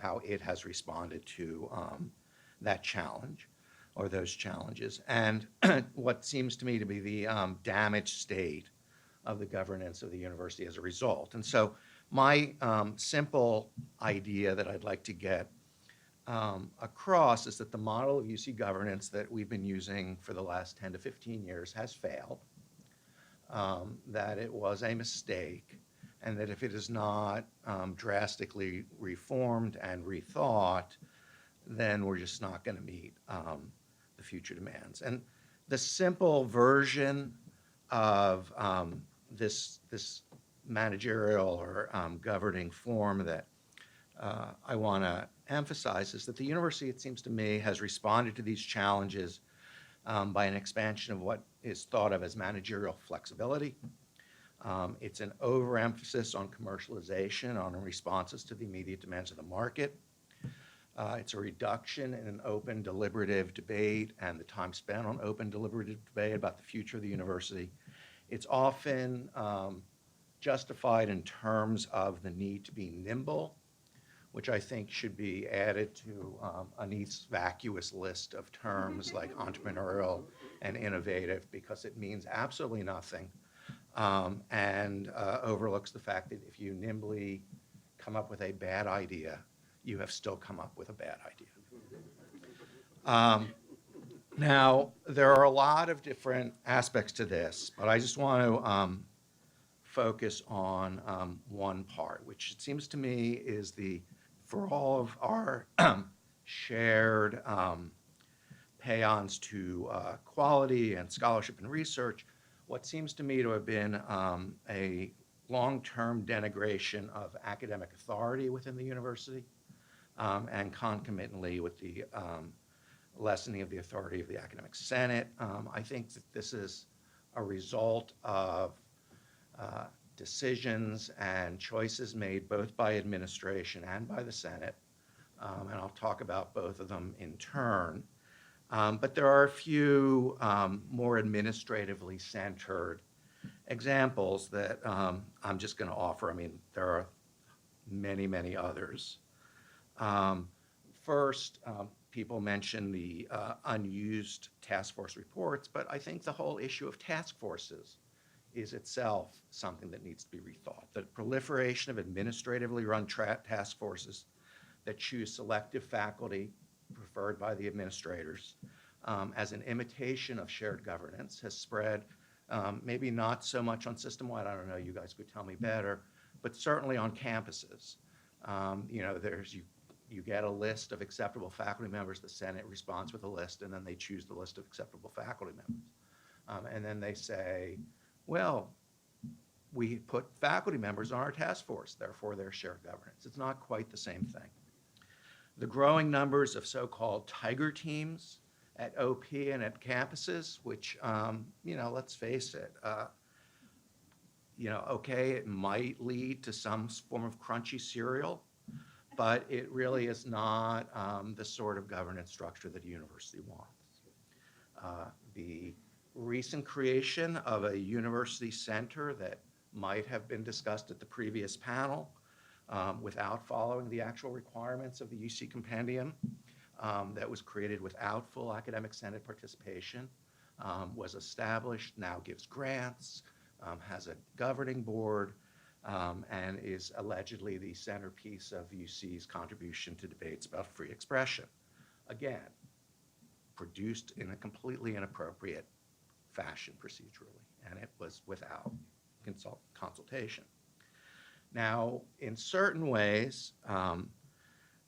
G: how it has responded to that challenge or those challenges, and what seems to me to be the damaged state of the governance of the university as a result. And so my simple idea that I'd like to get across is that the model of UC governance that we've been using for the last 10 to 15 years has failed, that it was a mistake, and that if it is not drastically reformed and rethought, then we're just not going to meet the future demands. And the simple version of this managerial or governing form that I want to emphasize is that the university, it seems to me, has responded to these challenges by an expansion of what is thought of as managerial flexibility. It's an overemphasis on commercialization, on responses to the immediate demands of the market. It's a reduction in an open, deliberative debate and the time spent on open, deliberative debate about the future of the university. It's often justified in terms of the need to be nimble, which I think should be added to Anith's vacuous list of terms like entrepreneurial and innovative, because it means absolutely nothing and overlooks the fact that if you nimbly come up with a bad idea, you have still come up with a bad idea. Now, there are a lot of different aspects to this, but I just want to focus on one part, which it seems to me is for all of our shared paeans to quality and scholarship and research, what seems to me to have been a long-term denigration of academic authority within the university, and concomitantly with the lessening of the authority of the academic senate. I think that this is a result of decisions and choices made both by administration and by the Senate and I'll talk about both of them in turn. But there are a few more administratively centered examples that I'm just going to offer. I mean, there are many, many others. First, people mention the unused task force reports, but I think the whole issue of task forces is itself something that needs to be rethought. The proliferation of administratively run task forces that choose selective faculty preferred by the administrators as an imitation of shared governance has spread, maybe not so much on system-wide, I don't know, you guys could tell me better, but certainly on campuses. You get a list of acceptable faculty members, the Senate responds with a list, and then they choose the list of acceptable faculty members. And then they say, well, we put faculty members on our task force, therefore they're shared governance. It's not quite the same thing. The growing numbers of so-called tiger teams at OP and at campuses, which, let's face it, okay, it might lead to some form of crunchy cereal, but it really is not the sort of governance structure that a university wants. The recent creation of a university center that might have been discussed at the previous panel without following the actual requirements of the UC compendium, that was created without full academic senate participation, was established, now gives grants, has a governing board, and is allegedly the centerpiece of UC's contribution to debates about free expression. Again, produced in a completely inappropriate fashion procedurally, and it was without consultation. Now, in certain ways,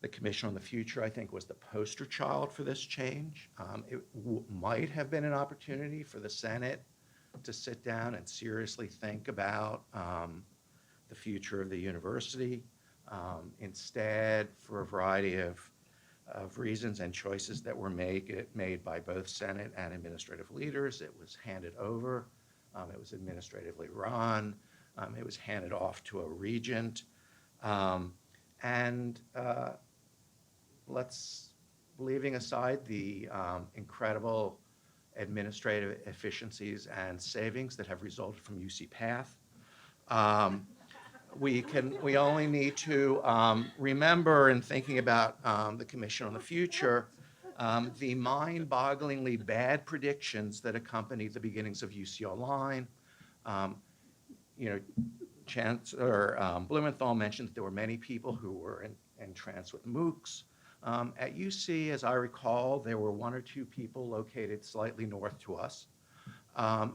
G: the Commission on the Future, I think, was the poster child for this change. It might have been an opportunity for the Senate to sit down and seriously think about the future of the university. Instead, for a variety of reasons and choices that were made by both Senate and administrative leaders, it was handed over. It was administratively run. It was handed off to a regent. Leaving aside the incredible administrative efficiencies and savings that have resulted from UC Path, we only need to remember, in thinking about the Commission on the Future, the mind-bogglingly bad predictions that accompanied the beginnings of UC Online. Chancellor Blumenthal mentioned that there were many people who were entranced with MOOCs. At UC, as I recall, there were one or two people located slightly north to us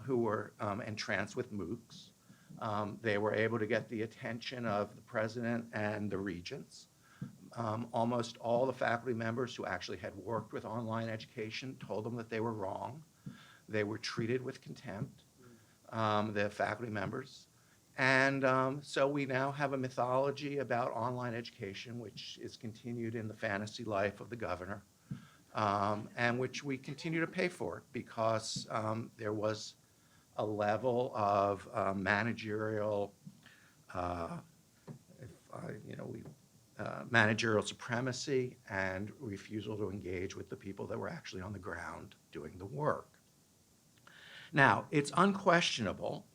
G: who were entranced with MOOCs. They were able to get the attention of the president and the regents. Almost all the faculty members who actually had worked with online education told them that they were wrong. They were treated with contempt, the faculty members. And so we now have a mythology about online education, which is continued in the fantasy life of the governor, and which we continue to pay for because there was a level of managerial managerial supremacy and refusal to engage with the people that were actually on the ground doing the work. Now, it's unquestionable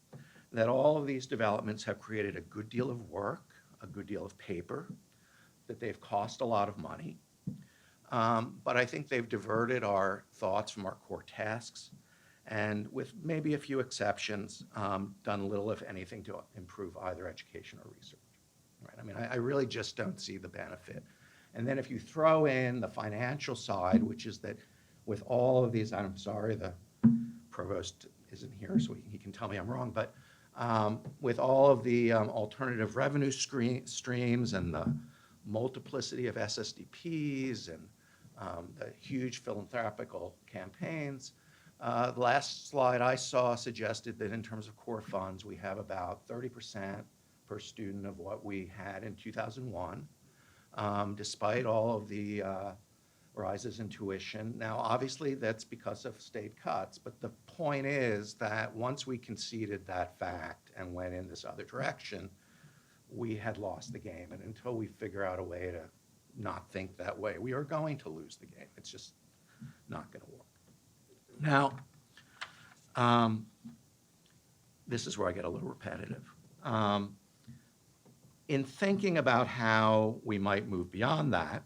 G: that all of these developments have created a good deal of work, a good deal of paper, that they've cost a lot of money. But I think they've diverted our thoughts from our core tasks, and with maybe a few exceptions, done little, if anything, to improve either education or research. Right? I mean, I really just don't see the benefit. And then if you throw in the financial side, which is that with all of these, I'm sorry, the provost isn't here, so he can tell me I'm wrong, but with all of the alternative revenue streams and the multiplicity of SSDPs and the huge philanthropical campaigns, the last slide I saw suggested that in terms of core funds, we have about 30% per student of what we had in 2001, despite all of the rises in tuition. Now, obviously, that's because of state cuts, but the point is that once we conceded that fact and went in this other direction, we had lost the game. And until we figure out a way to not think that way. We are going to lose the game. It's just not going to work. Now, this is where I get a little repetitive. In thinking about how we might move beyond that,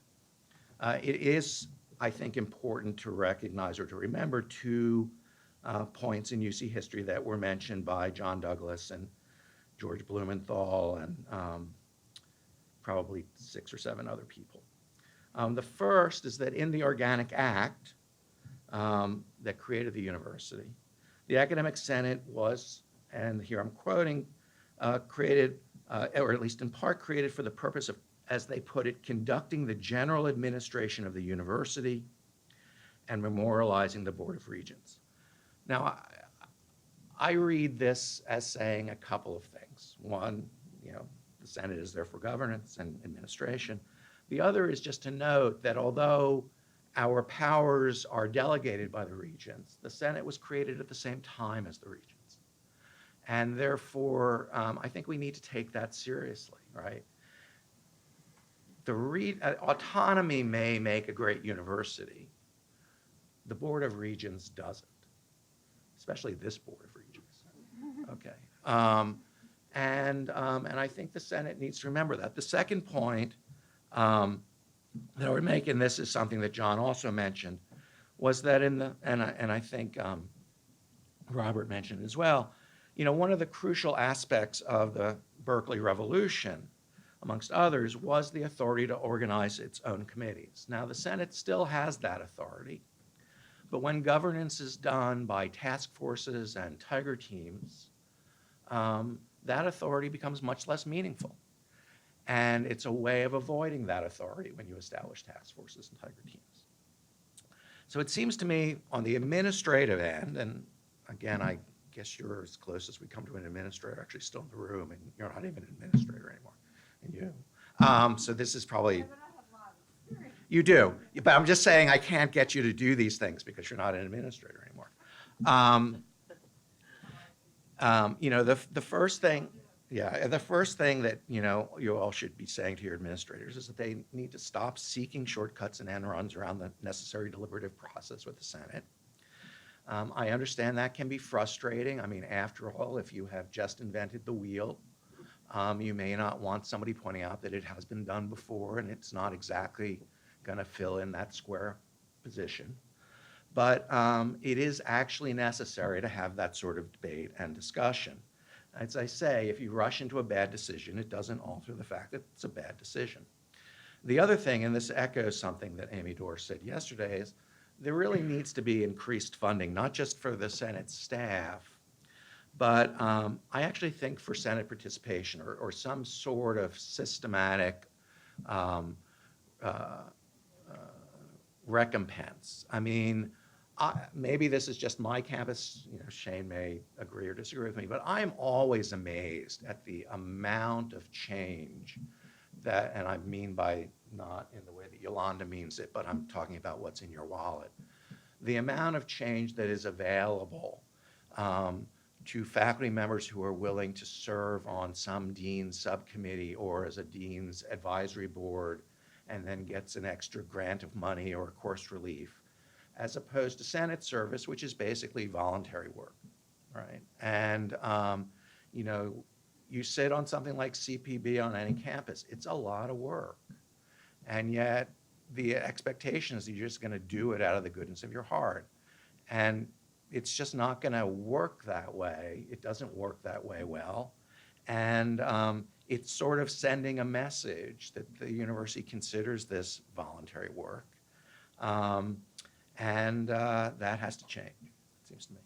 G: it is, I think, important to recognize or to remember two points in UC history that were mentioned by John Douglas and George Blumenthal and probably 6 or 7 other people. The first is that in the Organic Act that created the university, the Academic Senate was, and here I'm quoting, created, or at least in part created for the purpose of, as they put it, conducting the general administration of the university and memorializing the Board of Regents. Now, I read this as saying a couple of things. One, the Senate is there for governance and administration. The other is just to note that although our powers are delegated by the regents, the Senate was created at the same time as the regents. And therefore, I think we need to take that seriously, right? Autonomy may make a great university. The Board of Regents doesn't, especially this Board of Regents. Okay. And I think the Senate needs to remember that. The second point that I would make, and this is something that John also mentioned, was that and I think Robert mentioned as well, one of the crucial aspects of the Berkeley Revolution, amongst others, was the authority to organize its own committees. Now, the Senate still has that authority, but when governance is done by task forces and tiger teams, that authority becomes much less meaningful. And it's a way of avoiding that authority when you establish task forces and tiger teams. So it seems to me on the administrative end, and again, I guess you're as close as we come to an administrator actually still in the room, and you're not even an administrator anymore, and you. So this is probably, you do, but I'm just saying I can't get you to do these things because you're not an administrator anymore. The first thing, the first thing that you all should be saying to your administrators is that they need to stop seeking shortcuts and end runs around the necessary deliberative process with the Senate. I understand that can be frustrating. I mean, after all, if you have just invented the wheel, you may not want somebody pointing out that it has been done before and it's not exactly going to fill in that square position. But it is actually necessary to have that sort of debate and discussion. As I say, if you rush into a bad decision, it doesn't alter the fact that it's a bad decision. The other thing, and this echoes something that Amy Dorr said yesterday, is there really needs to be increased funding, not just for the Senate staff, but I actually think for Senate participation or some sort of systematic recompense. I mean, maybe this is just my campus, Shane may agree or disagree with me, but I'm always amazed at the amount of change that, and I mean by not in the way that Yolanda means it, but I'm talking about what's in your wallet. The amount of change that is available to faculty members who are willing to serve on some dean's subcommittee or as a dean's advisory board and then gets an extra grant of money or course relief, as opposed to Senate service, which is basically voluntary work, right? And, you sit on something like CPB on any campus, it's a lot of work. And yet the expectation is that you're just going to do it out of the goodness of your heart. And it's just not going to work that way. It doesn't work that way well. And it's sort of sending a message that the university considers this voluntary work. And that has to change, it seems to me.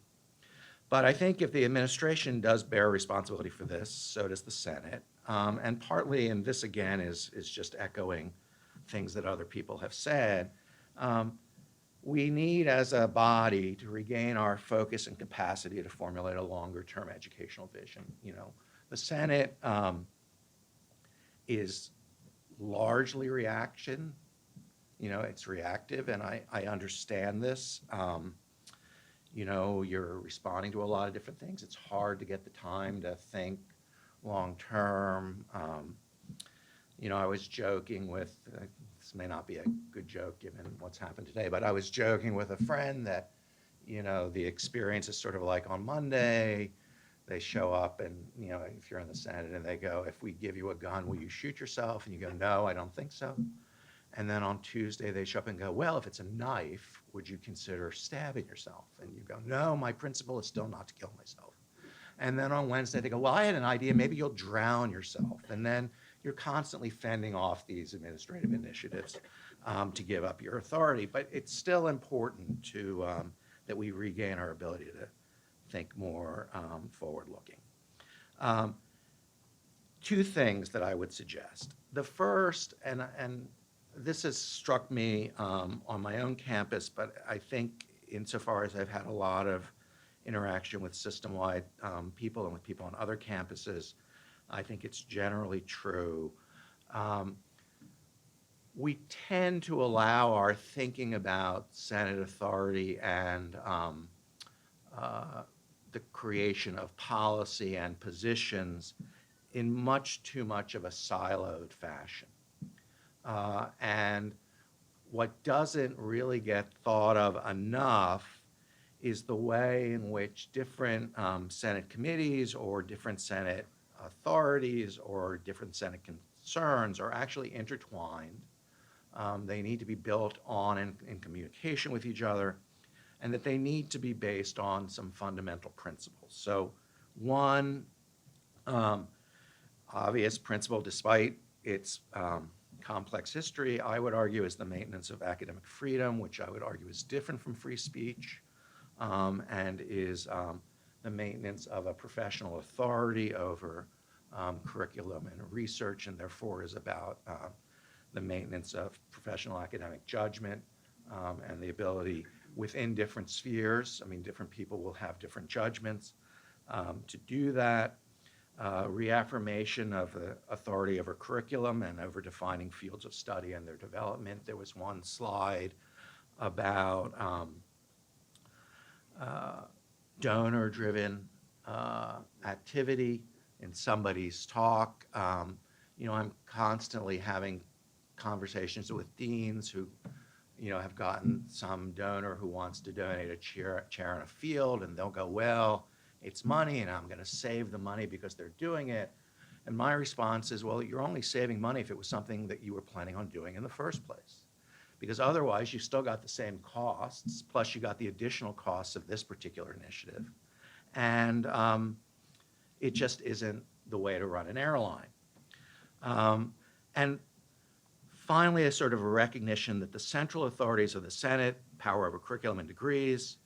G: But I think if the administration does bear responsibility for this, so does the Senate. And partly, and this again is just echoing things that other people have said, we need as a body to regain our focus and capacity to formulate a longer-term educational vision. The Senate is largely reaction. It's reactive, and I understand this. You're responding to a lot of different things. It's hard to get the time to think long-term. I was joking with this may not be a good joke given what's happened today, but I was joking with a friend that, the experience is sort of like on Monday, they show up and, if you're in the Senate and they go, if we give you a gun, will you shoot yourself? And you go, no, I don't think so. And then on Tuesday, they show up and go, well, if it's a knife, would you consider stabbing yourself? And you go, no, my principle is still not to kill myself. And then on Wednesday, they go, well, I had an idea, maybe you'll drown yourself. And then you're constantly fending off these administrative initiatives to give up your authority. But it's still important that we regain our ability to think more forward-looking. Two things that I would suggest. The first, and this has struck me on my own campus, but I think insofar as I've had a lot of interaction with system-wide people and with people on other campuses, I think it's generally true. We tend to allow our thinking about Senate authority and the creation of policy and positions in much too much of a siloed fashion. And what doesn't really get thought of enough is the way in which different Senate committees or different Senate authorities or different Senate concerns are actually intertwined. They need to be built on in communication with each other, and that they need to be based on some fundamental principles. So one obvious principle, despite its complex history, I would argue is the maintenance of academic freedom, which I would argue is different from free speech, and is the maintenance of a professional authority over curriculum and research, and therefore is about the maintenance of professional academic judgment and the ability within different spheres. I mean, different people will have different judgments to do that. Reaffirmation of the authority over curriculum and over defining fields of study and their development. There was one slide about donor-driven activity in somebody's talk. I'm constantly having conversations with deans who, have gotten some donor who wants to donate a chair in a field, and they'll go, well, it's money, and I'm going to save the money because they're doing it. And my response is, well, you're only saving money if it was something that you were planning on doing in the first place. Because otherwise, you still got the same costs, plus you got the additional costs of this particular initiative. And it just isn't the way to run an airline. And finally, a sort of a recognition that the central authorities of the Senate, power over curriculum and degrees,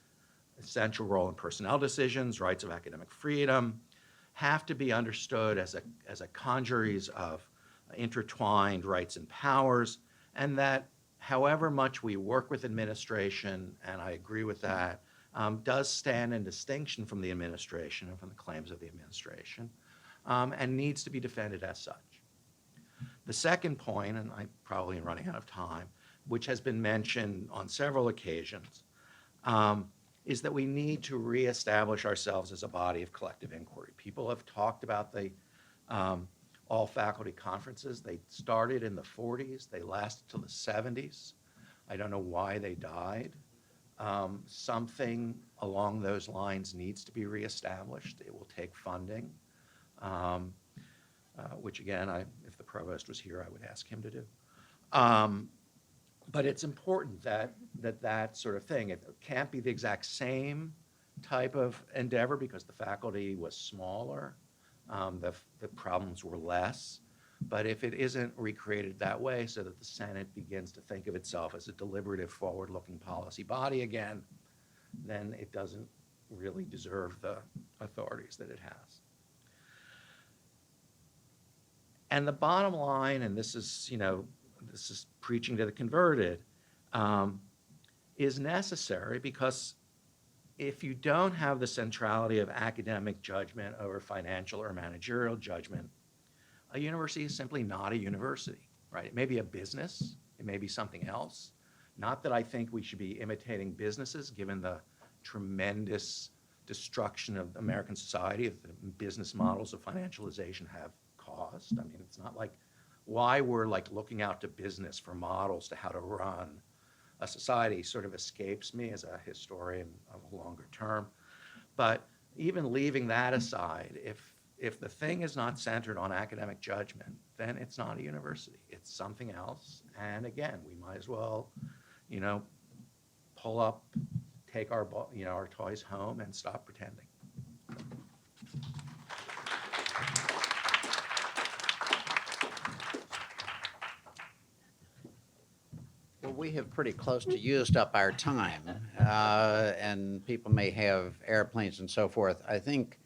G: essential role in personnel decisions, rights of academic freedom, have to be understood as a congeries of intertwined rights and powers, and that however much we work with administration, and I agree with that, does stand in distinction from the administration and from the claims of the administration, and needs to be defended as such. The second point, and I'm probably running out of time, which has been mentioned on several occasions, is that we need to reestablish ourselves as a body of collective inquiry. People have talked about the all faculty conferences. They started in the 40s. They lasted till the 70s. I don't know why they died. Something along those lines needs to be reestablished. It will take funding, which again, if the provost was here, I would ask him to do. But it's important that sort of thing. It can't be the exact same type of endeavor because the faculty was smaller, the problems were less. But if it isn't recreated that way so that the Senate begins to think of itself as a deliberative, forward-looking policy body again, then it doesn't really deserve the authorities that it has. And the bottom line, and this is preaching to the converted, is necessary because if you don't have the centrality of academic judgment over financial or managerial judgment, a university is simply not a university, right? It may be a business, it may be something else. Not that I think we should be imitating businesses given the tremendous destruction of American society that the business models of financialization have caused. I mean, it's not like why we're like looking out to business for models to how to run a society sort of escapes me as a historian of a longer term. But even leaving that aside, if the thing is not centered on academic judgment, then it's not a university. It's something else. And again, we might as well, you know, pull up, take our, you know, our toys home and stop pretending.
B: Well, we have pretty close to used up our time, and people may have airplanes and so forth. I think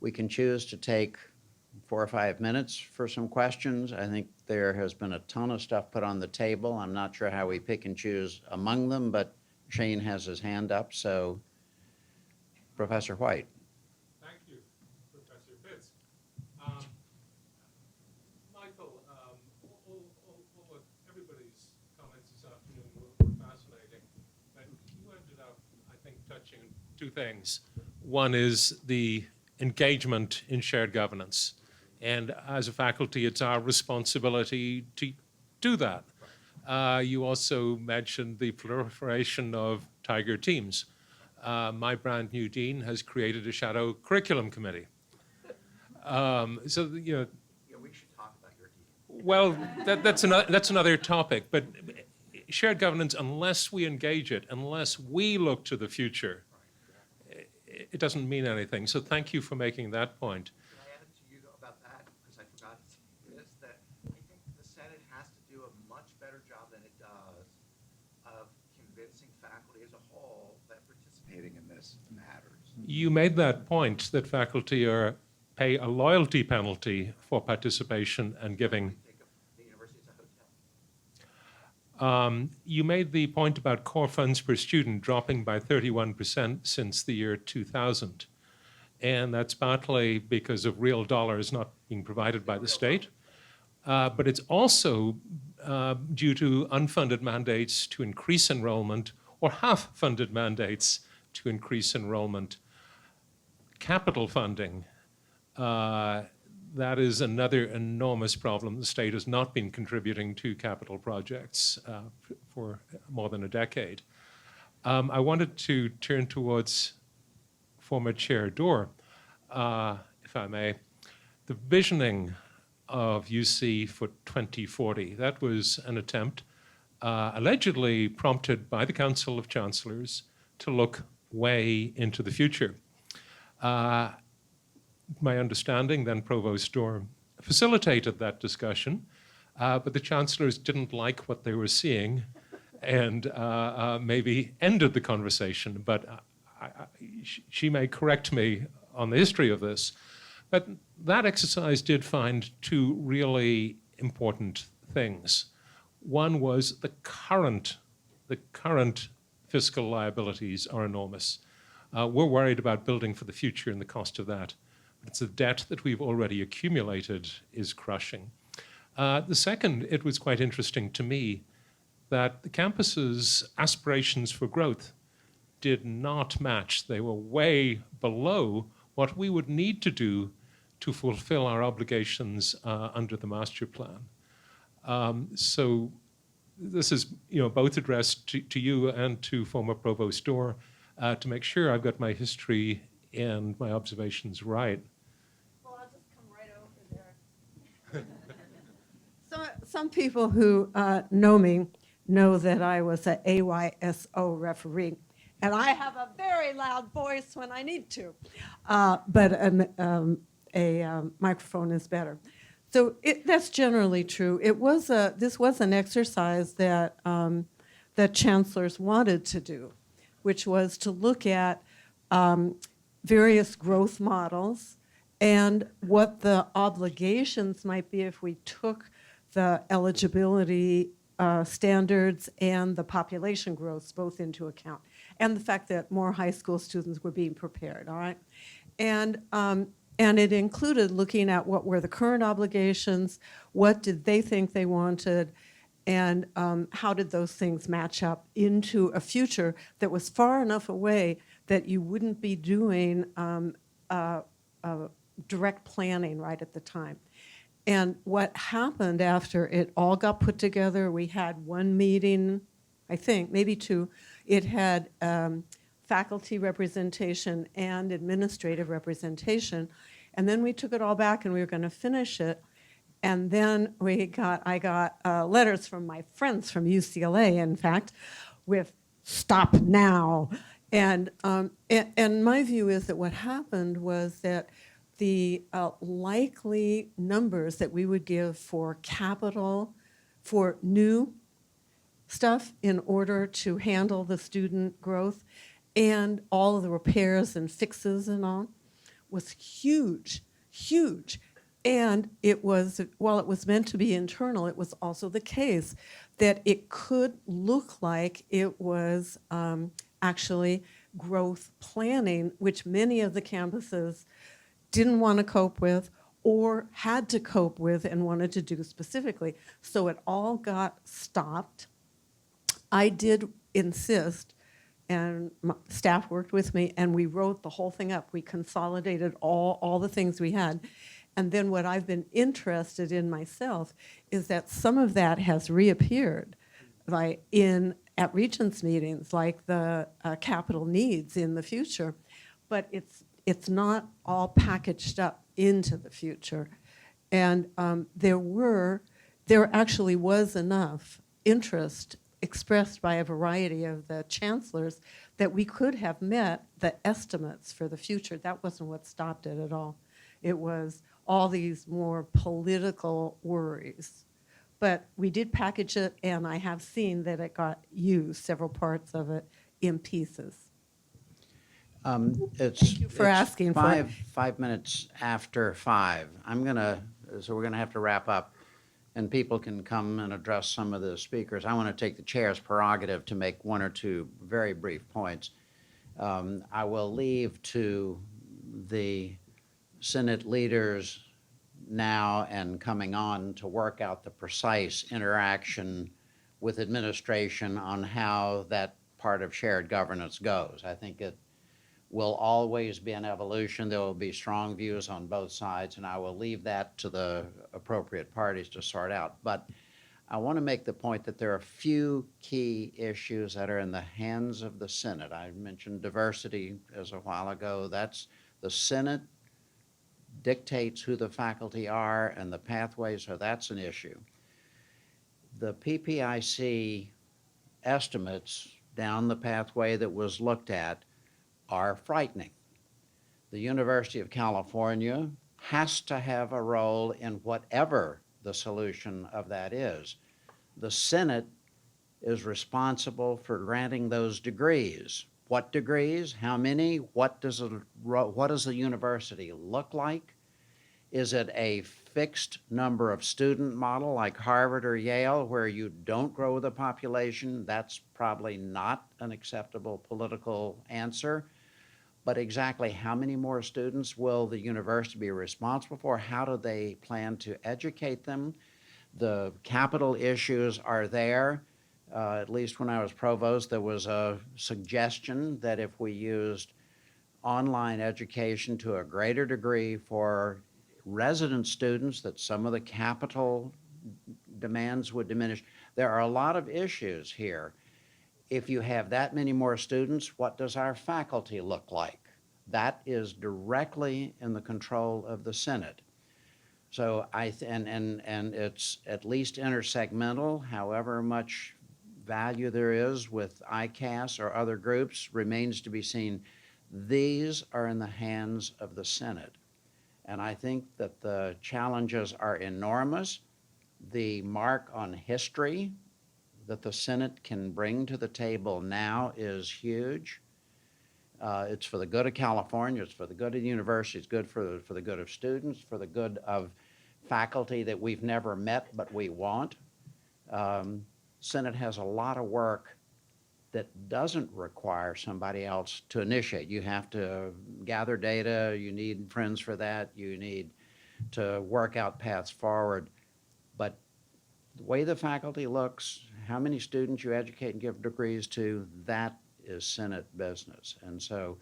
B: we can choose to take 4 or 5 minutes for some questions. I think there has been a ton of stuff put on the table. I'm not sure how we pick and choose among them, but Shane has his hand up, so Professor White.
H: Thank you, Professor Pitts. Michael, all of everybody's comments this afternoon were fascinating, but you ended up, I think, touching two things. One is the engagement in shared governance. And as a faculty, it's our responsibility to do that. You also mentioned the proliferation of tiger teams. My brand new dean has created a shadow curriculum committee. So, you know.
G: Yeah, we should talk about your dean.
H: Well, that's another topic. But shared governance, unless we engage it, unless we look to the future, it doesn't mean anything. So thank you for making that point.
G: Can I add to you about that? Because I forgot to say this, that I think the Senate has to do a much better job than it does of convincing faculty as a whole that participating in this matters.
H: You made that point that faculty pay a loyalty penalty for participation and giving.
G: Think of the university as a hotel.
H: You made the point about core funds per student dropping by 31% since the year 2000. And that's partly because of real dollars not being provided by the state. But it's also due to unfunded mandates to increase enrollment or half-funded mandates to increase enrollment. Capital funding, that is another enormous problem. The state has not been contributing to capital projects for more than a decade. I wanted to turn towards former Chair Dorr, if I may. The visioning of UC for 2040, that was an attempt allegedly prompted by the Council of Chancellors to look way into the future. My understanding, then Provost Dorr facilitated that discussion, but the chancellors didn't like what they were seeing and maybe ended the conversation. But she may correct me on the history of this. But that exercise did find two really important things. One was the current fiscal liabilities are enormous. We're worried about building for the future and the cost of that. But it's the debt that we've already accumulated is crushing. The second, it was quite interesting to me that the campus's aspirations for growth did not match. They were way below what we would need to do to fulfill our obligations under the master plan. So this is, both addressed to you and to former Provost Dorr to make sure I've got my history and my observations right.
I: Well, I'll just come right over there. Some people who know me know that I was an AYSO referee, and I have a very loud voice when I need to, but a microphone is better. So that's generally true. This was an exercise that that chancellors wanted to do, which was to look at various growth models and what the obligations might be if we took the eligibility standards and the population growth both into account, and the fact that more high school students were being prepared, all right? And it included looking at what were the current obligations, what did they think they wanted, and how did those things match up into a future that was far enough away that you wouldn't be doing direct planning right at the time. And what happened after it all got put together, we had one meeting, I think, maybe two. It had faculty representation and administrative representation. And then we took it all back and we were going to finish it. And then I got letters from my friends from UCLA, in fact, with "stop now." And my view is that what happened was that the likely numbers that we would give for capital, for new stuff in order to handle the student growth and all of the repairs and fixes and all, was huge, huge. And it was, while it was meant to be internal, it was also the case that it could look like it was actually growth planning, which many of the campuses didn't want to cope with or had to cope with and wanted to do specifically. So it all got stopped. I did insist, and my staff worked with me, and we wrote the whole thing up. We consolidated all the things we had. And then what I've been interested in myself is that some of that has reappeared, like at Regents meetings, like the capital needs in the future, but it's not all packaged up into the future. And there actually was enough interest expressed by a variety of the chancellors that we could have met the estimates for the future. That wasn't what stopped it at all. It was all these more political worries. But we did package it, and I have seen that it got used, several parts of it, in pieces.
B: Thank
I: you for asking for it.
B: 5 minutes after 5. So we're gonna have to wrap up, and people can come and address some of the speakers. I want to take the chair's prerogative to make one or two very brief points. I will leave to the Senate leaders now and coming on to work out the precise interaction with administration on how that part of shared governance goes. I think it will always be an evolution. There will be strong views on both sides, and I will leave that to the appropriate parties to sort out. But I want to make the point that there are a few key issues that are in the hands of the Senate. I mentioned diversity as a while ago. That's the Senate dictates who the faculty are and the pathways, so that's an issue. The PPIC estimates down the pathway that was looked at are frightening. The University of California has to have a role in whatever the solution of that is. The Senate is responsible for granting those degrees. What degrees? How many? What does the university look like? Is it a fixed number of student model like Harvard or Yale where you don't grow the population? That's probably not an acceptable political answer. But exactly how many more students will the university be responsible for? How do they plan to educate them? The capital issues are there. At least when I was provost, there was a suggestion that if we used online education to a greater degree for resident students, that some of the capital demands would diminish. There are a lot of issues here. If you have that many more students, what does our faculty look like? That is directly in the control of the Senate. So and it's at least intersegmental, however much value there is with ICAS or other groups remains to be seen. These are in the hands of the Senate. And I think that the challenges are enormous. The mark on history that the Senate can bring to the table now is huge. It's for the good of California, it's for the good of the university, it's good for the good of students, for the good of faculty that we've never met but we want. Senate has a lot of work that doesn't require somebody else to initiate. You have to gather data, you need friends for that, you need to work out paths forward. But the way the faculty looks, how many students you educate and give degrees to, that is Senate business. And so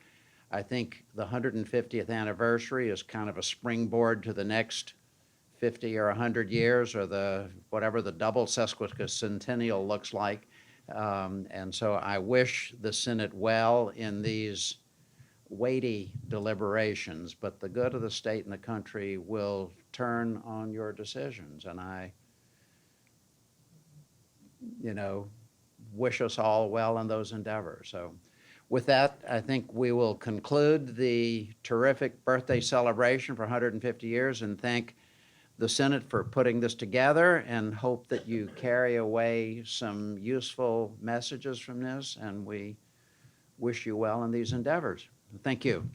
B: I think the 150th anniversary is kind of a springboard to the next 50 or 100 years, or whatever the double sesquicentennial looks like. And so I wish the Senate well in these weighty deliberations, but the good of the state and the country will turn on your decisions. And I, wish us all well in those endeavors. So with that, I think we will conclude the terrific birthday celebration for 150 years and thank the Senate for putting this together, and hope that you carry away some useful messages from this, and we wish you well in these endeavors. Thank you.